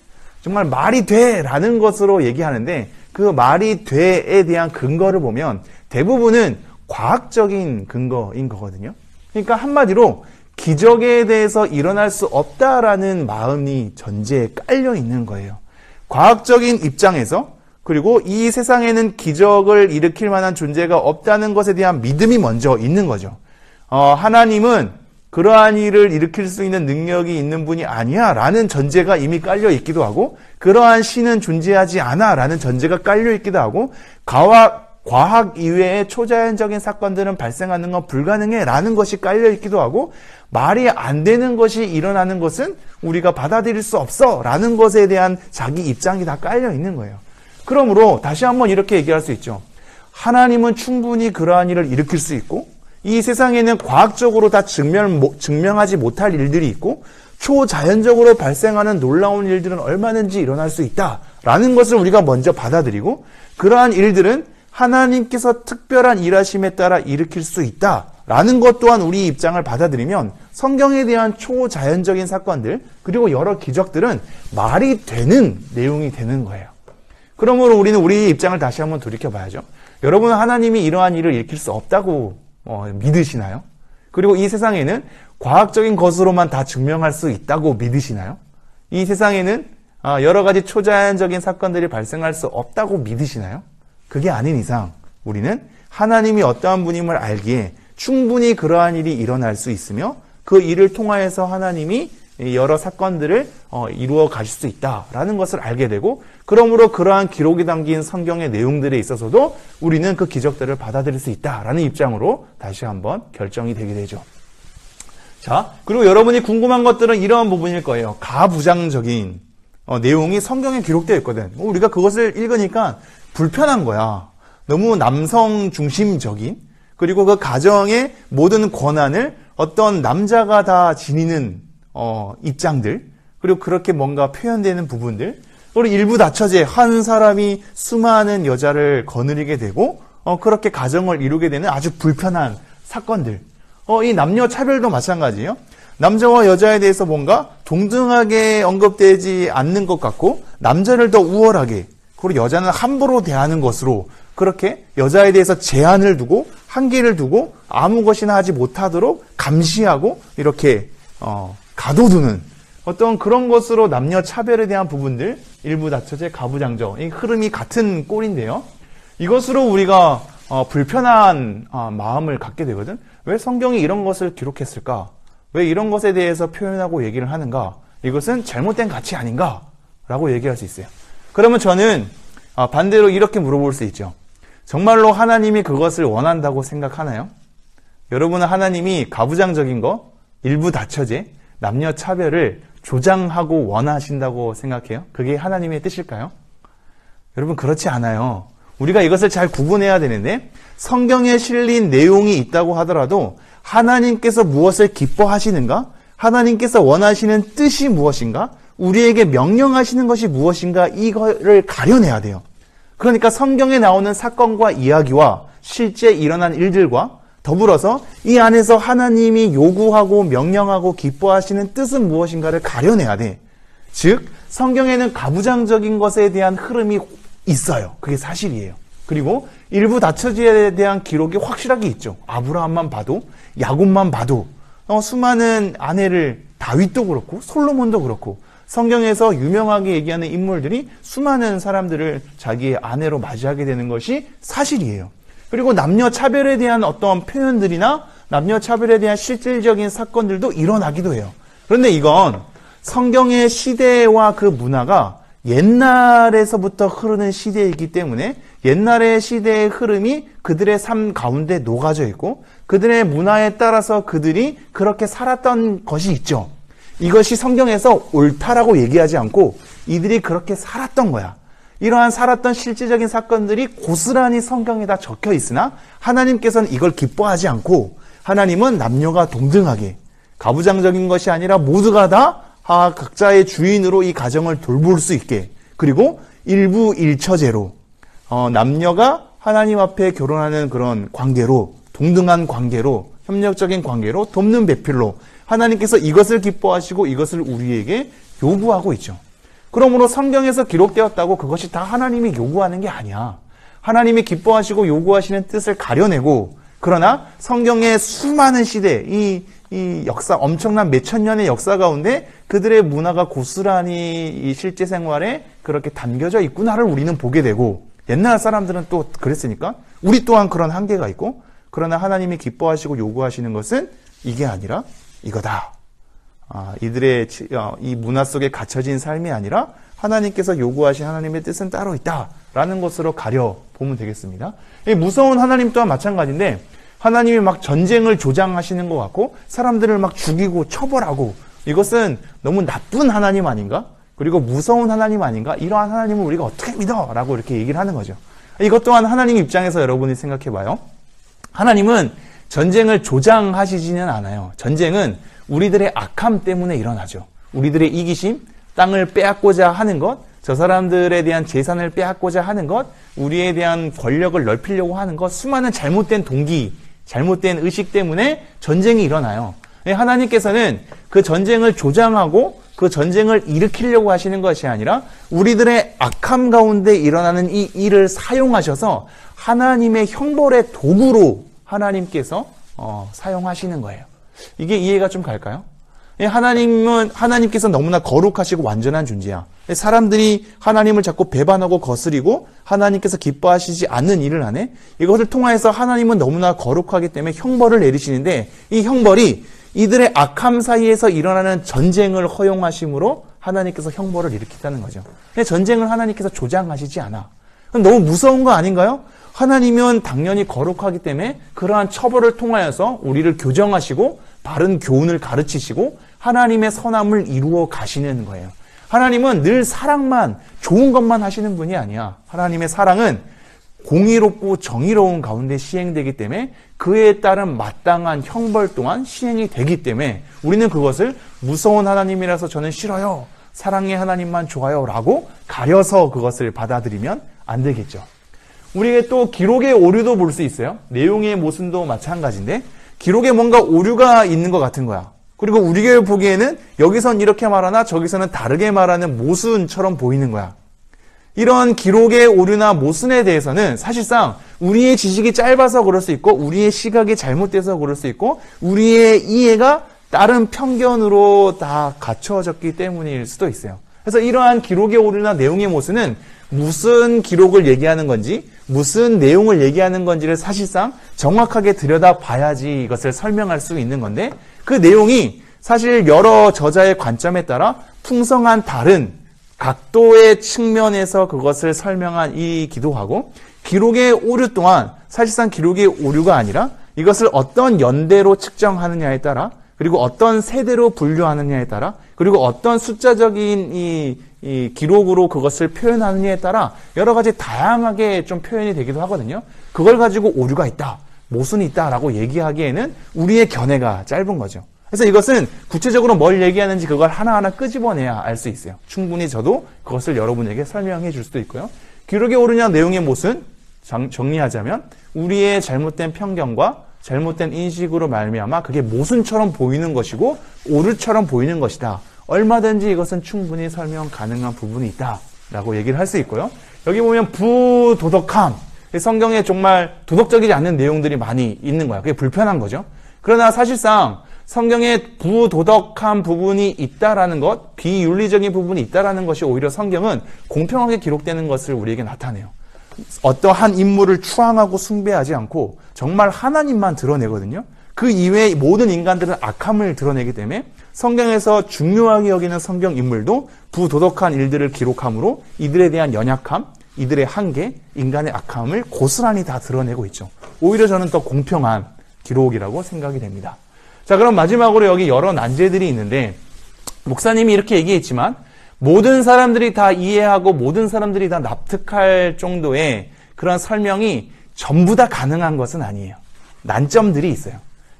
정말 말이 돼! 라는 것으로 얘기하는데, 그 말이 돼에 대한 근거를 보면 대부분은 과학적인 근거인 거거든요. 그러니까 한마디로 기적에 대해서 일어날 수 없다라는 마음이 전제에 깔려 있는 거예요. 과학적인 입장에서, 그리고 이 세상에는 기적을 일으킬 만한 존재가 없다는 것에 대한 믿음이 먼저 있는 거죠. 하나님은 그러한 일을 일으킬 수 있는 능력이 있는 분이 아니야 라는 전제가 이미 깔려 있기도 하고, 그러한 신은 존재하지 않아 라는 전제가 깔려 있기도 하고, 과학 이외의 초자연적인 사건들은 발생하는 건 불가능해 라는 것이 깔려 있기도 하고, 말이 안 되는 것이 일어나는 것은 우리가 받아들일 수 없어 라는 것에 대한 자기 입장이 다 깔려 있는 거예요. 그러므로 다시 한번 이렇게 얘기할 수 있죠. 하나님은 충분히 그러한 일을 일으킬 수 있고, 이 세상에는 과학적으로 다 증명하지 못할 일들이 있고, 초자연적으로 발생하는 놀라운 일들은 얼마든지 일어날 수 있다라는 것을 우리가 먼저 받아들이고, 그러한 일들은 하나님께서 특별한 일하심에 따라 일으킬 수 있다라는 것 또한 우리 입장을 받아들이면 성경에 대한 초자연적인 사건들, 그리고 여러 기적들은 말이 되는 내용이 되는 거예요. 그러므로 우리는 우리 입장을 다시 한번 돌이켜봐야죠. 여러분은 하나님이 이러한 일을 일으킬 수 없다고 믿으시나요? 그리고 이 세상에는 과학적인 것으로만 다 증명할 수 있다고 믿으시나요? 이 세상에는 여러 가지 초자연적인 사건들이 발생할 수 없다고 믿으시나요? 그게 아닌 이상 우리는 하나님이 어떠한 분임을 알기에 충분히 그러한 일이 일어날 수 있으며, 그 일을 통하여서 하나님이 여러 사건들을 이루어 가실 수 있다라는 것을 알게 되고, 그러므로 그러한 기록이 담긴 성경의 내용들에 있어서도 우리는 그 기적들을 받아들일 수 있다라는 입장으로 다시 한번 결정이 되게 되죠. 자, 그리고 여러분이 궁금한 것들은 이러한 부분일 거예요. 가부장적인 내용이 성경에 기록되어 있거든. 우리가 그것을 읽으니까 불편한 거야. 너무 남성 중심적인, 그리고 그 가정의 모든 권한을 어떤 남자가 다 지니는 입장들, 그리고 그렇게 뭔가 표현되는 부분들, 그리고 일부 다처제, 한 사람이 수많은 여자를 거느리게 되고 그렇게 가정을 이루게 되는 아주 불편한 사건들. 이 남녀 차별도 마찬가지예요. 남자와 여자에 대해서 뭔가 동등하게 언급되지 않는 것 같고, 남자를 더 우월하게, 그리고 여자는 함부로 대하는 것으로 그렇게 여자에 대해서 제한을 두고 한계를 두고 아무 것이나 하지 못하도록 감시하고 이렇게 가둬두는 어떤 그런 것으로 남녀 차별에 대한 부분들, 일부 다처제, 가부장적, 이 흐름이 같은 꼴인데요. 이것으로 우리가 불편한 마음을 갖게 되거든. 왜 성경이 이런 것을 기록했을까? 왜 이런 것에 대해서 표현하고 얘기를 하는가? 이것은 잘못된 가치 아닌가? 라고 얘기할 수 있어요. 그러면 저는 반대로 이렇게 물어볼 수 있죠. 정말로 하나님이 그것을 원한다고 생각하나요? 여러분은 하나님이 가부장적인 거, 일부 다처제, 남녀 차별을 조장하고 원하신다고 생각해요? 그게 하나님의 뜻일까요? 여러분, 그렇지 않아요. 우리가 이것을 잘 구분해야 되는데, 성경에 실린 내용이 있다고 하더라도 하나님께서 무엇을 기뻐하시는가? 하나님께서 원하시는 뜻이 무엇인가? 우리에게 명령하시는 것이 무엇인가? 이거를 가려내야 돼요. 그러니까 성경에 나오는 사건과 이야기와 실제 일어난 일들과 더불어서 이 안에서 하나님이 요구하고 명령하고 기뻐하시는 뜻은 무엇인가를 가려내야 돼. 즉, 성경에는 가부장적인 것에 대한 흐름이 있어요. 그게 사실이에요. 그리고 일부 다처제에 대한 기록이 확실하게 있죠. 아브라함만 봐도, 야곱만 봐도, 수많은 아내를, 다윗도 그렇고 솔로몬도 그렇고, 성경에서 유명하게 얘기하는 인물들이 수많은 사람들을 자기의 아내로 맞이하게 되는 것이 사실이에요. 그리고 남녀 차별에 대한 어떤 표현들이나 남녀 차별에 대한 실질적인 사건들도 일어나기도 해요. 그런데 이건 성경의 시대와 그 문화가 옛날에서부터 흐르는 시대이기 때문에 옛날의 시대의 흐름이 그들의 삶 가운데 녹아져 있고 그들의 문화에 따라서 그들이 그렇게 살았던 것이 있죠. 이것이 성경에서 옳다라고 얘기하지 않고 이들이 그렇게 살았던 거야. 이러한 살았던 실제적인 사건들이 고스란히 성경에 다 적혀 있으나 하나님께서는 이걸 기뻐하지 않고 하나님은 남녀가 동등하게 가부장적인 것이 아니라 모두가 다 각자의 주인으로 이 가정을 돌볼 수 있게 그리고 일부 일처제로 남녀가 하나님 앞에 결혼하는 그런 관계로 동등한 관계로 협력적인 관계로 돕는 배필로 하나님께서 이것을 기뻐하시고 이것을 우리에게 요구하고 있죠. 그러므로 성경에서 기록되었다고 그것이 다 하나님이 요구하는 게 아니야. 하나님이 기뻐하시고 요구하시는 뜻을 가려내고 그러나 성경의 수많은 시대 이 역사 엄청난 몇천 년의 역사 가운데 그들의 문화가 고스란히 이 실제 생활에 그렇게 담겨져 있구나를 우리는 보게 되고 옛날 사람들은 또 그랬으니까 우리 또한 그런 한계가 있고 그러나 하나님이 기뻐하시고 요구하시는 것은 이게 아니라 이거다. 이들의 이 문화 속에 갇혀진 삶이 아니라 하나님께서 요구하신 하나님의 뜻은 따로 있다라는 것으로 가려보면 되겠습니다. 이 무서운 하나님 또한 마찬가지인데 하나님이 막 전쟁을 조장하시는 것 같고 사람들을 막 죽이고 처벌하고 이것은 너무 나쁜 하나님 아닌가? 그리고 무서운 하나님 아닌가? 이러한 하나님을 우리가 어떻게 믿어? 라고 이렇게 얘기를 하는 거죠. 이것 또한 하나님 입장에서 여러분이 생각해 봐요. 하나님은 전쟁을 조장하시지는 않아요. 전쟁은 우리들의 악함 때문에 일어나죠. 우리들의 이기심, 땅을 빼앗고자 하는 것, 저 사람들에 대한 재산을 빼앗고자 하는 것, 우리에 대한 권력을 넓히려고 하는 것, 수많은 잘못된 동기, 잘못된 의식 때문에 전쟁이 일어나요. 하나님께서는 그 전쟁을 조장하고 그 전쟁을 일으키려고 하시는 것이 아니라 우리들의 악함 가운데 일어나는 이 일을 사용하셔서 하나님의 형벌의 도구로 하나님께서 사용하시는 거예요. 이게 이해가 좀 갈까요? 하나님께서 너무나 거룩하시고 완전한 존재야. 사람들이 하나님을 자꾸 배반하고 거스리고 하나님께서 기뻐하시지 않는 일을 하네. 이것을 통하여서 하나님은 너무나 거룩하기 때문에 형벌을 내리시는데 이 형벌이 이들의 악함 사이에서 일어나는 전쟁을 허용하심으로 하나님께서 형벌을 일으킨다는 거죠. 근데 전쟁을 하나님께서 조장하시지 않아. 너무 무서운 거 아닌가요? 하나님은 당연히 거룩하기 때문에 그러한 처벌을 통하여서 우리를 교정하시고 바른 교훈을 가르치시고 하나님의 선함을 이루어 가시는 거예요. 하나님은 늘 사랑만 좋은 것만 하시는 분이 아니야. 하나님의 사랑은 공의롭고 정의로운 가운데 시행되기 때문에 그에 따른 마땅한 형벌 또한 시행이 되기 때문에 우리는 그것을 무서운 하나님이라서 저는 싫어요. 사랑의 하나님만 좋아요 라고 가려서 그것을 받아들이면 안 되겠죠. 우리에게 또 기록의 오류도 볼 수 있어요. 내용의 모순도 마찬가지인데 기록에 뭔가 오류가 있는 것 같은 거야. 그리고 우리가 보기에는 여기선 이렇게 말하나 저기서는 다르게 말하는 모순처럼 보이는 거야. 이런 기록의 오류나 모순에 대해서는 사실상 우리의 지식이 짧아서 그럴 수 있고 우리의 시각이 잘못돼서 그럴 수 있고 우리의 이해가 다른 편견으로 다 갖춰졌기 때문일 수도 있어요. 그래서 이러한 기록의 오류나 내용의 모순은 무슨 기록을 얘기하는 건지 무슨 내용을 얘기하는 건지를 사실상 정확하게 들여다봐야지 이것을 설명할 수 있는 건데 그 내용이 사실 여러 저자의 관점에 따라 풍성한 다른 각도의 측면에서 그것을 설명한 이 기도하고 기록의 오류 또한 사실상 기록의 오류가 아니라 이것을 어떤 연대로 측정하느냐에 따라 그리고 어떤 세대로 분류하느냐에 따라 그리고 어떤 숫자적인 이 기록으로 그것을 표현하느냐에 따라 여러 가지 다양하게 좀 표현이 되기도 하거든요. 그걸 가지고 오류가 있다, 모순이 있다라고 얘기하기에는 우리의 견해가 짧은 거죠. 그래서 이것은 구체적으로 뭘 얘기하는지 그걸 하나하나 끄집어내야 알 수 있어요. 충분히 저도 그것을 여러분에게 설명해 줄 수도 있고요. 기록에 오르냐 내용의 못은 정리하자면 우리의 잘못된 편견과 잘못된 인식으로 말미암아 그게 모순처럼 보이는 것이고 오류처럼 보이는 것이다. 얼마든지 이것은 충분히 설명 가능한 부분이 있다라고 얘기를 할 수 있고요. 여기 보면 부도덕함, 성경에 정말 도덕적이지 않는 내용들이 많이 있는 거야. 그게 불편한 거죠. 그러나 사실상 성경에 부도덕한 부분이 있다라는 것, 비윤리적인 부분이 있다라는 것이 오히려 성경은 공평하게 기록되는 것을 우리에게 나타내요. 어떠한 인물을 추앙하고 숭배하지 않고 정말 하나님만 드러내거든요. 그 이외의 모든 인간들은 악함을 드러내기 때문에 성경에서 중요하게 여기는 성경 인물도 부도덕한 일들을 기록함으로 이들에 대한 연약함, 이들의 한계, 인간의 악함을 고스란히 다 드러내고 있죠. 오히려 저는 더 공평한 기록이라고 생각이 됩니다. 자, 그럼 마지막으로 여기 여러 난제들이 있는데 목사님이 이렇게 얘기했지만 모든 사람들이 다 이해하고 모든 사람들이 다 납득할 정도의 그런 설명이 전부 다 가능한 것은 아니에요. 난점들이 있어요.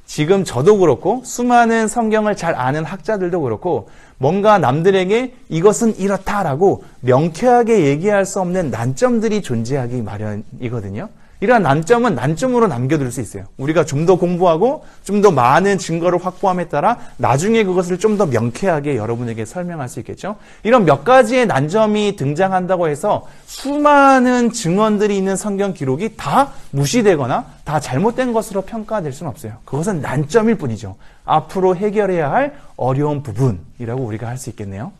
지금 저도 그렇고 수많은 성경을 잘 아는 학자들도 그렇고 뭔가 남들에게 이것은 이렇다라고 명쾌하게 얘기할 수 없는 난점들이 존재하기 마련이거든요. 이러한 난점은 난점으로 남겨둘 수 있어요. 우리가 좀 더 공부하고 좀 더 많은 증거를 확보함에 따라 나중에 그것을 좀 더 명쾌하게 여러분에게 설명할 수 있겠죠. 이런 몇 가지의 난점이 등장한다고 해서 수많은 증언들이 있는 성경 기록이 다 무시되거나 다 잘못된 것으로 평가될 수는 없어요. 그것은 난점일 뿐이죠. 앞으로 해결해야 할 어려운 부분이라고 우리가 할 수 있겠네요.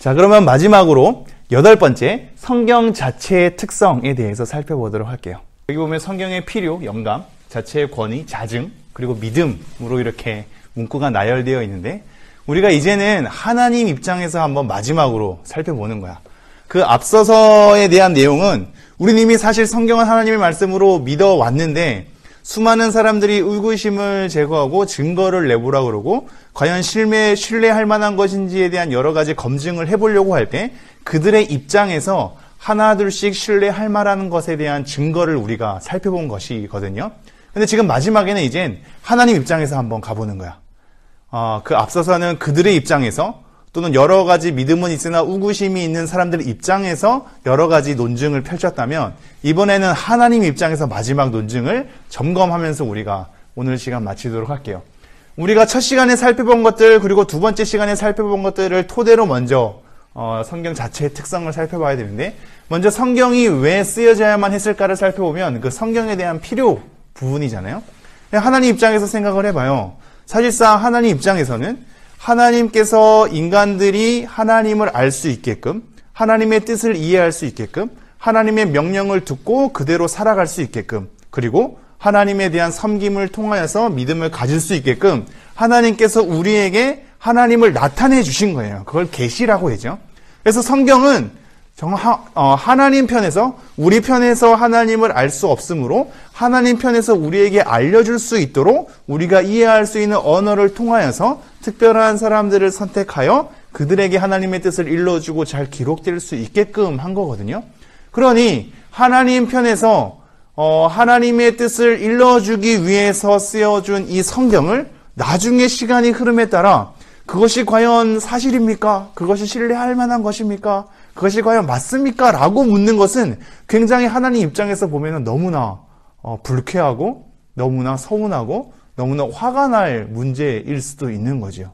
자, 그러면 마지막으로 8번째 성경 자체의 특성에 대해서 살펴보도록 할게요. 여기 보면 성경의 필요, 영감, 자체의 권위, 자증, 그리고 믿음으로 이렇게 문구가 나열되어 있는데 우리가 이제는 하나님 입장에서 한번 마지막으로 살펴보는 거야. 그 앞서서에 대한 내용은 우리 이미 사실 성경은 하나님의 말씀으로 믿어왔는데 수많은 사람들이 의구심을 제거하고 증거를 내보라고 그러고 과연 신뢰할 만한 것인지에 대한 여러 가지 검증을 해보려고 할 때 그들의 입장에서 하나둘씩 신뢰할 만한 것에 대한 증거를 우리가 살펴본 것이거든요. 근데 지금 마지막에는 이젠 하나님 입장에서 한번 가보는 거야. 그 앞서서는 그들의 입장에서 또는 여러 가지 믿음은 있으나 우구심이 있는 사람들의 입장에서 여러 가지 논증을 펼쳤다면 이번에는 하나님 입장에서 마지막 논증을 점검하면서 우리가 오늘 시간 마치도록 할게요. 우리가 첫 시간에 살펴본 것들 그리고 두 번째 시간에 살펴본 것들을 토대로 먼저 성경 자체의 특성을 살펴봐야 되는데 먼저 성경이 왜 쓰여져야만 했을까를 살펴보면 그 성경에 대한 필요 부분이잖아요. 하나님 입장에서 생각을 해봐요. 사실상 하나님 입장에서는 하나님께서 인간들이 하나님을 알 수 있게끔 하나님의 뜻을 이해할 수 있게끔 하나님의 명령을 듣고 그대로 살아갈 수 있게끔 그리고 하나님에 대한 섬김을 통하여서 믿음을 가질 수 있게끔 하나님께서 우리에게 하나님을 나타내 주신 거예요. 그걸 계시라고 하죠. 그래서 성경은 정말 하나님 편에서 우리 편에서 하나님을 알 수 없으므로 하나님 편에서 우리에게 알려줄 수 있도록 우리가 이해할 수 있는 언어를 통하여서 특별한 사람들을 선택하여 그들에게 하나님의 뜻을 일러주고 잘 기록될 수 있게끔 한 거거든요. 그러니 하나님 편에서 하나님의 뜻을 일러주기 위해서 쓰여준 이 성경을 나중에 시간이 흐름에 따라 그것이 과연 사실입니까? 그것이 신뢰할 만한 것입니까? 그것이 과연 맞습니까? 라고 묻는 것은 굉장히 하나님 입장에서 보면 너무나 불쾌하고 너무나 서운하고 너무나 화가 날 문제일 수도 있는 거죠.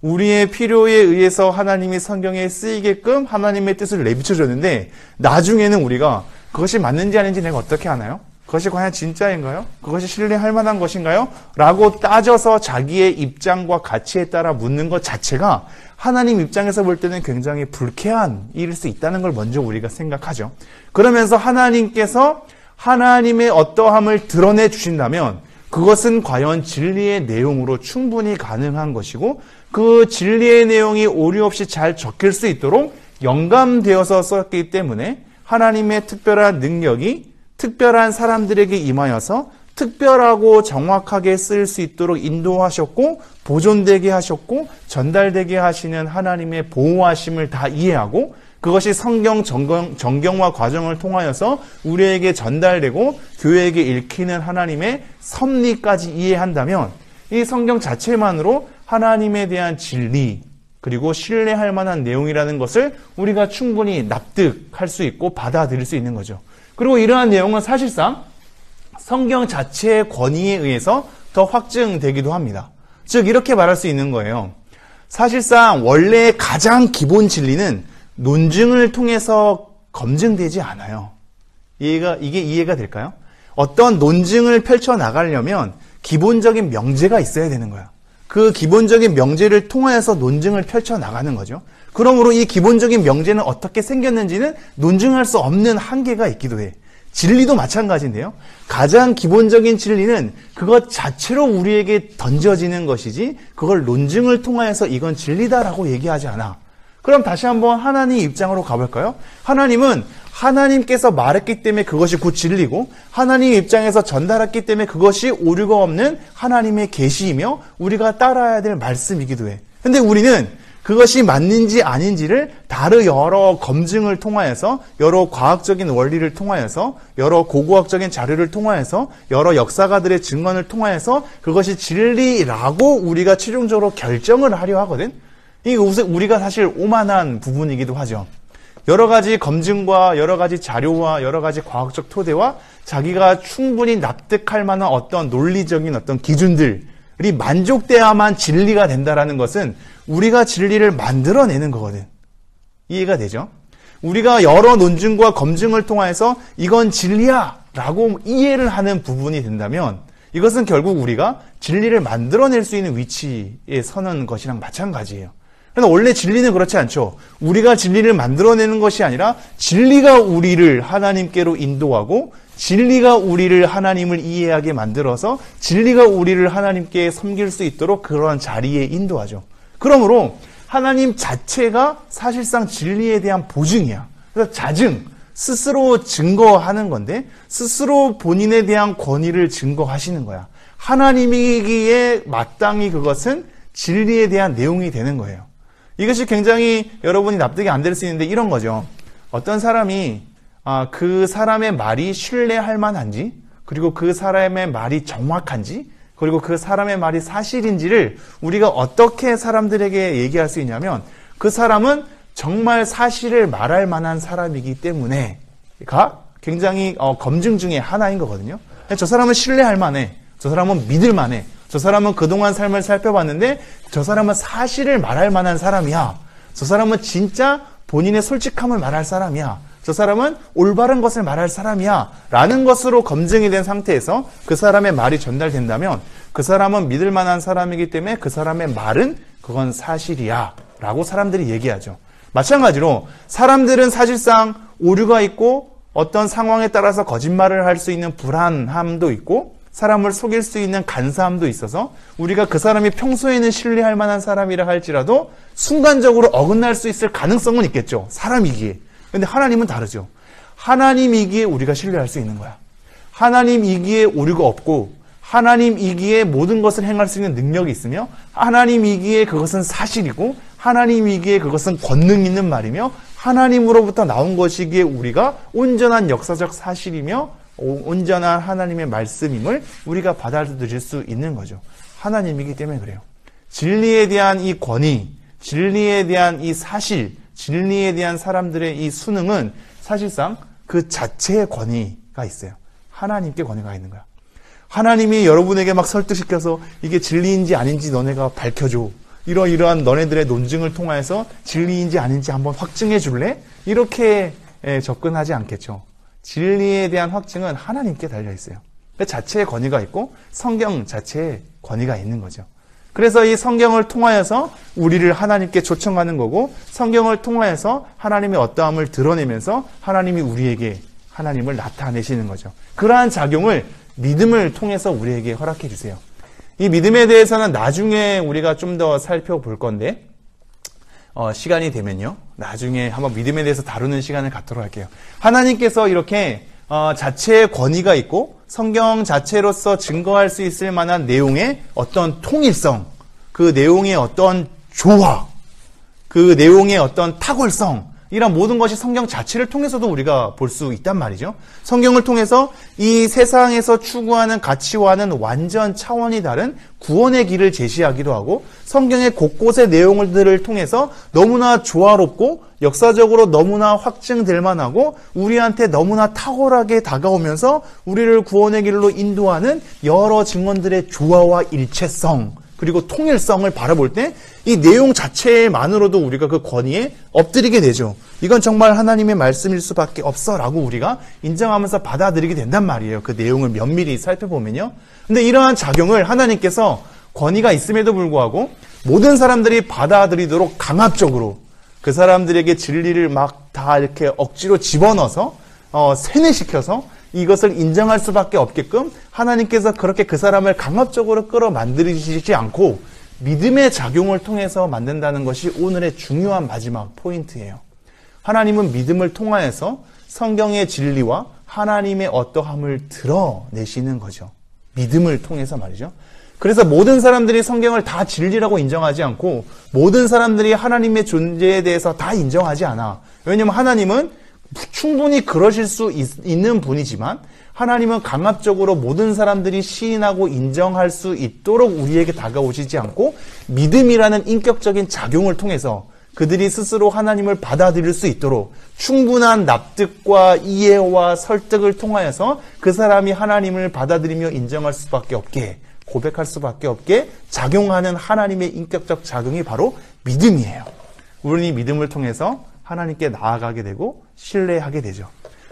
우리의 필요에 의해서 하나님이 성경에 쓰이게끔 하나님의 뜻을 내비쳐줬는데 나중에는 우리가 그것이 맞는지 아닌지 내가 어떻게 아나요? 그것이 과연 진짜인가요? 그것이 신뢰할 만한 것인가요? 라고 따져서 자기의 입장과 가치에 따라 묻는 것 자체가 하나님 입장에서 볼 때는 굉장히 불쾌한 일일 수 있다는 걸 먼저 우리가 생각하죠. 그러면서 하나님께서 하나님의 어떠함을 드러내 주신다면 그것은 과연 진리의 내용으로 충분히 가능한 것이고 그 진리의 내용이 오류 없이 잘 적힐 수 있도록 영감되어서 썼기 때문에 하나님의 특별한 능력이 특별한 사람들에게 임하여서 특별하고 정확하게 쓸 수 있도록 인도하셨고 보존되게 하셨고 전달되게 하시는 하나님의 보호하심을 다 이해하고 그것이 성경 정경화 과정을 통하여서 우리에게 전달되고 교회에게 읽히는 하나님의 섭리까지 이해한다면 이 성경 자체만으로 하나님에 대한 진리 그리고 신뢰할 만한 내용이라는 것을 우리가 충분히 납득할 수 있고 받아들일 수 있는 거죠. 그리고 이러한 내용은 사실상 성경 자체의 권위에 의해서 더 확증되기도 합니다. 즉 이렇게 말할 수 있는 거예요. 사실상 원래 가장 기본 진리는 논증을 통해서 검증되지 않아요. 이게 이해가 될까요? 어떤 논증을 펼쳐나가려면 기본적인 명제가 있어야 되는 거야. 그 기본적인 명제를 통하여서 논증을 펼쳐나가는 거죠. 그러므로 이 기본적인 명제는 어떻게 생겼는지는 논증할 수 없는 한계가 있기도 해. 진리도 마찬가지인데요. 가장 기본적인 진리는 그것 자체로 우리에게 던져지는 것이지 그걸 논증을 통하여서 이건 진리다라고 얘기하지 않아. 그럼 다시 한번 하나님 입장으로 가볼까요? 하나님은 하나님께서 말했기 때문에 그것이 곧 진리고 하나님 입장에서 전달했기 때문에 그것이 오류가 없는 하나님의 계시이며 우리가 따라야 될 말씀이기도 해. 근데 우리는 그것이 맞는지 아닌지를 다른 여러 검증을 통하여서 여러 과학적인 원리를 통하여서 여러 고고학적인 자료를 통하여서 여러 역사가들의 증언을 통하여서 그것이 진리라고 우리가 최종적으로 결정을 하려 하거든. 이게 우리가 사실 오만한 부분이기도 하죠. 여러 가지 검증과 여러 가지 자료와 여러 가지 과학적 토대와 자기가 충분히 납득할 만한 어떤 논리적인 어떤 기준들이 만족돼야만 진리가 된다라는 것은 우리가 진리를 만들어내는 거거든. 이해가 되죠? 우리가 여러 논증과 검증을 통해서 이건 진리야 라고 이해를 하는 부분이 된다면 이것은 결국 우리가 진리를 만들어낼 수 있는 위치에 서는 것이랑 마찬가지예요. 그러나 원래 진리는 그렇지 않죠. 우리가 진리를 만들어내는 것이 아니라 진리가 우리를 하나님께로 인도하고 진리가 우리를 하나님을 이해하게 만들어서 진리가 우리를 하나님께 섬길 수 있도록 그러한 자리에 인도하죠. 그러므로 하나님 자체가 사실상 진리에 대한 보증이야. 그래서 자증, 스스로 증거하는 건데 스스로 본인에 대한 권위를 증거하시는 거야. 하나님이기에 마땅히 그것은 진리에 대한 내용이 되는 거예요. 이것이 굉장히 여러분이 납득이 안 될 수 있는데 이런 거죠. 어떤 사람이 그 사람의 말이 신뢰할 만한지 그리고 그 사람의 말이 정확한지 그리고 그 사람의 말이 사실인지를 우리가 어떻게 사람들에게 얘기할 수 있냐면 그 사람은 정말 사실을 말할 만한 사람이기 때문에가 굉장히 검증 중에 하나인 거거든요. 저 사람은 신뢰할 만해. 저 사람은 믿을 만해. 저 사람은 그동안 삶을 살펴봤는데 저 사람은 사실을 말할 만한 사람이야. 저 사람은 진짜 본인의 솔직함을 말할 사람이야. 저 사람은 올바른 것을 말할 사람이야 라는 것으로 검증이 된 상태에서 그 사람의 말이 전달된다면 그 사람은 믿을 만한 사람이기 때문에 그 사람의 말은 그건 사실이야 라고 사람들이 얘기하죠. 마찬가지로 사람들은 사실상 오류가 있고 어떤 상황에 따라서 거짓말을 할 수 있는 불안함도 있고 사람을 속일 수 있는 간사함도 있어서 우리가 그 사람이 평소에는 신뢰할 만한 사람이라 할지라도 순간적으로 어긋날 수 있을 가능성은 있겠죠. 사람이기에. 근데 하나님은 다르죠. 하나님이기에 우리가 신뢰할 수 있는 거야. 하나님이기에 오류가 없고 하나님이기에 모든 것을 행할 수 있는 능력이 있으며 하나님이기에 그것은 사실이고 하나님이기에 그것은 권능 있는 말이며 하나님으로부터 나온 것이기에 우리가 온전한 역사적 사실이며 온전한 하나님의 말씀임을 우리가 받아들일 수 있는 거죠. 하나님이기 때문에 그래요. 진리에 대한 이 권위, 진리에 대한 이 사실, 진리에 대한 사람들의 이 수능은 사실상 그 자체의 권위가 있어요. 하나님께 권위가 있는 거야. 하나님이 여러분에게 막 설득시켜서 이게 진리인지 아닌지 너네가 밝혀줘. 이러이러한 너네들의 논증을 통해서 진리인지 아닌지 한번 확증해 줄래? 이렇게 접근하지 않겠죠. 진리에 대한 확증은 하나님께 달려있어요. 그 자체의 권위가 있고 성경 자체의 권위가 있는 거죠. 그래서 이 성경을 통하여서 우리를 하나님께 초청하는 거고 성경을 통하여서 하나님의 어떠함을 드러내면서 하나님이 우리에게 하나님을 나타내시는 거죠. 그러한 작용을 믿음을 통해서 우리에게 허락해 주세요. 이 믿음에 대해서는 나중에 우리가 좀 더 살펴볼 건데 시간이 되면요. 나중에 한번 믿음에 대해서 다루는 시간을 갖도록 할게요. 하나님께서 이렇게 자체의 권위가 있고 성경 자체로서 증거할 수 있을 만한 내용의 어떤 통일성, 그 내용의 어떤 조화, 그 내용의 어떤 탁월성, 이런 모든 것이 성경 자체를 통해서도 우리가 볼 수 있단 말이죠. 성경을 통해서 이 세상에서 추구하는 가치와는 완전 차원이 다른 구원의 길을 제시하기도 하고, 성경의 곳곳의 내용들을 통해서 너무나 조화롭고 역사적으로 너무나 확증될 만하고 우리한테 너무나 탁월하게 다가오면서 우리를 구원의 길로 인도하는 여러 증언들의 조화와 일체성, 그리고 통일성을 바라볼 때 이 내용 자체만으로도 우리가 그 권위에 엎드리게 되죠. 이건 정말 하나님의 말씀일 수밖에 없어라고 우리가 인정하면서 받아들이게 된단 말이에요. 그 내용을 면밀히 살펴보면요. 근데 이러한 작용을 하나님께서 권위가 있음에도 불구하고 모든 사람들이 받아들이도록 강압적으로 그 사람들에게 진리를 막 다 이렇게 억지로 집어넣어서 세뇌시켜서 이것을 인정할 수밖에 없게끔 하나님께서 그렇게 그 사람을 강압적으로 끌어만들이시지 않고 믿음의 작용을 통해서 만든다는 것이 오늘의 중요한 마지막 포인트예요. 하나님은 믿음을 통하여서 성경의 진리와 하나님의 어떠함을 드러내시는 거죠. 믿음을 통해서 말이죠. 그래서 모든 사람들이 성경을 다 진리라고 인정하지 않고 모든 사람들이 하나님의 존재에 대해서 다 인정하지 않아. 왜냐하면 하나님은 충분히 그러실 수 있는 분이지만 하나님은 강압적으로 모든 사람들이 시인하고 인정할 수 있도록 우리에게 다가오시지 않고 믿음이라는 인격적인 작용을 통해서 그들이 스스로 하나님을 받아들일 수 있도록 충분한 납득과 이해와 설득을 통하여서 그 사람이 하나님을 받아들이며 인정할 수밖에 없게, 고백할 수밖에 없게 작용하는 하나님의 인격적 작용이 바로 믿음이에요. 우리는 이 믿음을 통해서 하나님께 나아가게 되고 신뢰하게 되죠.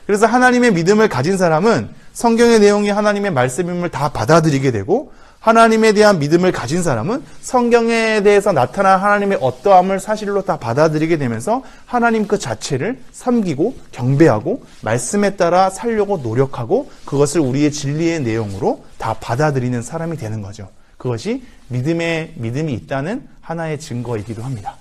그래서 하나님의 믿음을 가진 사람은 성경의 내용이 하나님의 말씀임을 다 받아들이게 되고, 하나님에 대한 믿음을 가진 사람은 성경에 대해서 나타난 하나님의 어떠함을 사실로 다 받아들이게 되면서 하나님 그 자체를 섬기고 경배하고 말씀에 따라 살려고 노력하고 그것을 우리의 진리의 내용으로 다 받아들이는 사람이 되는 거죠. 그것이 믿음이 있다는 하나의 증거이기도 합니다.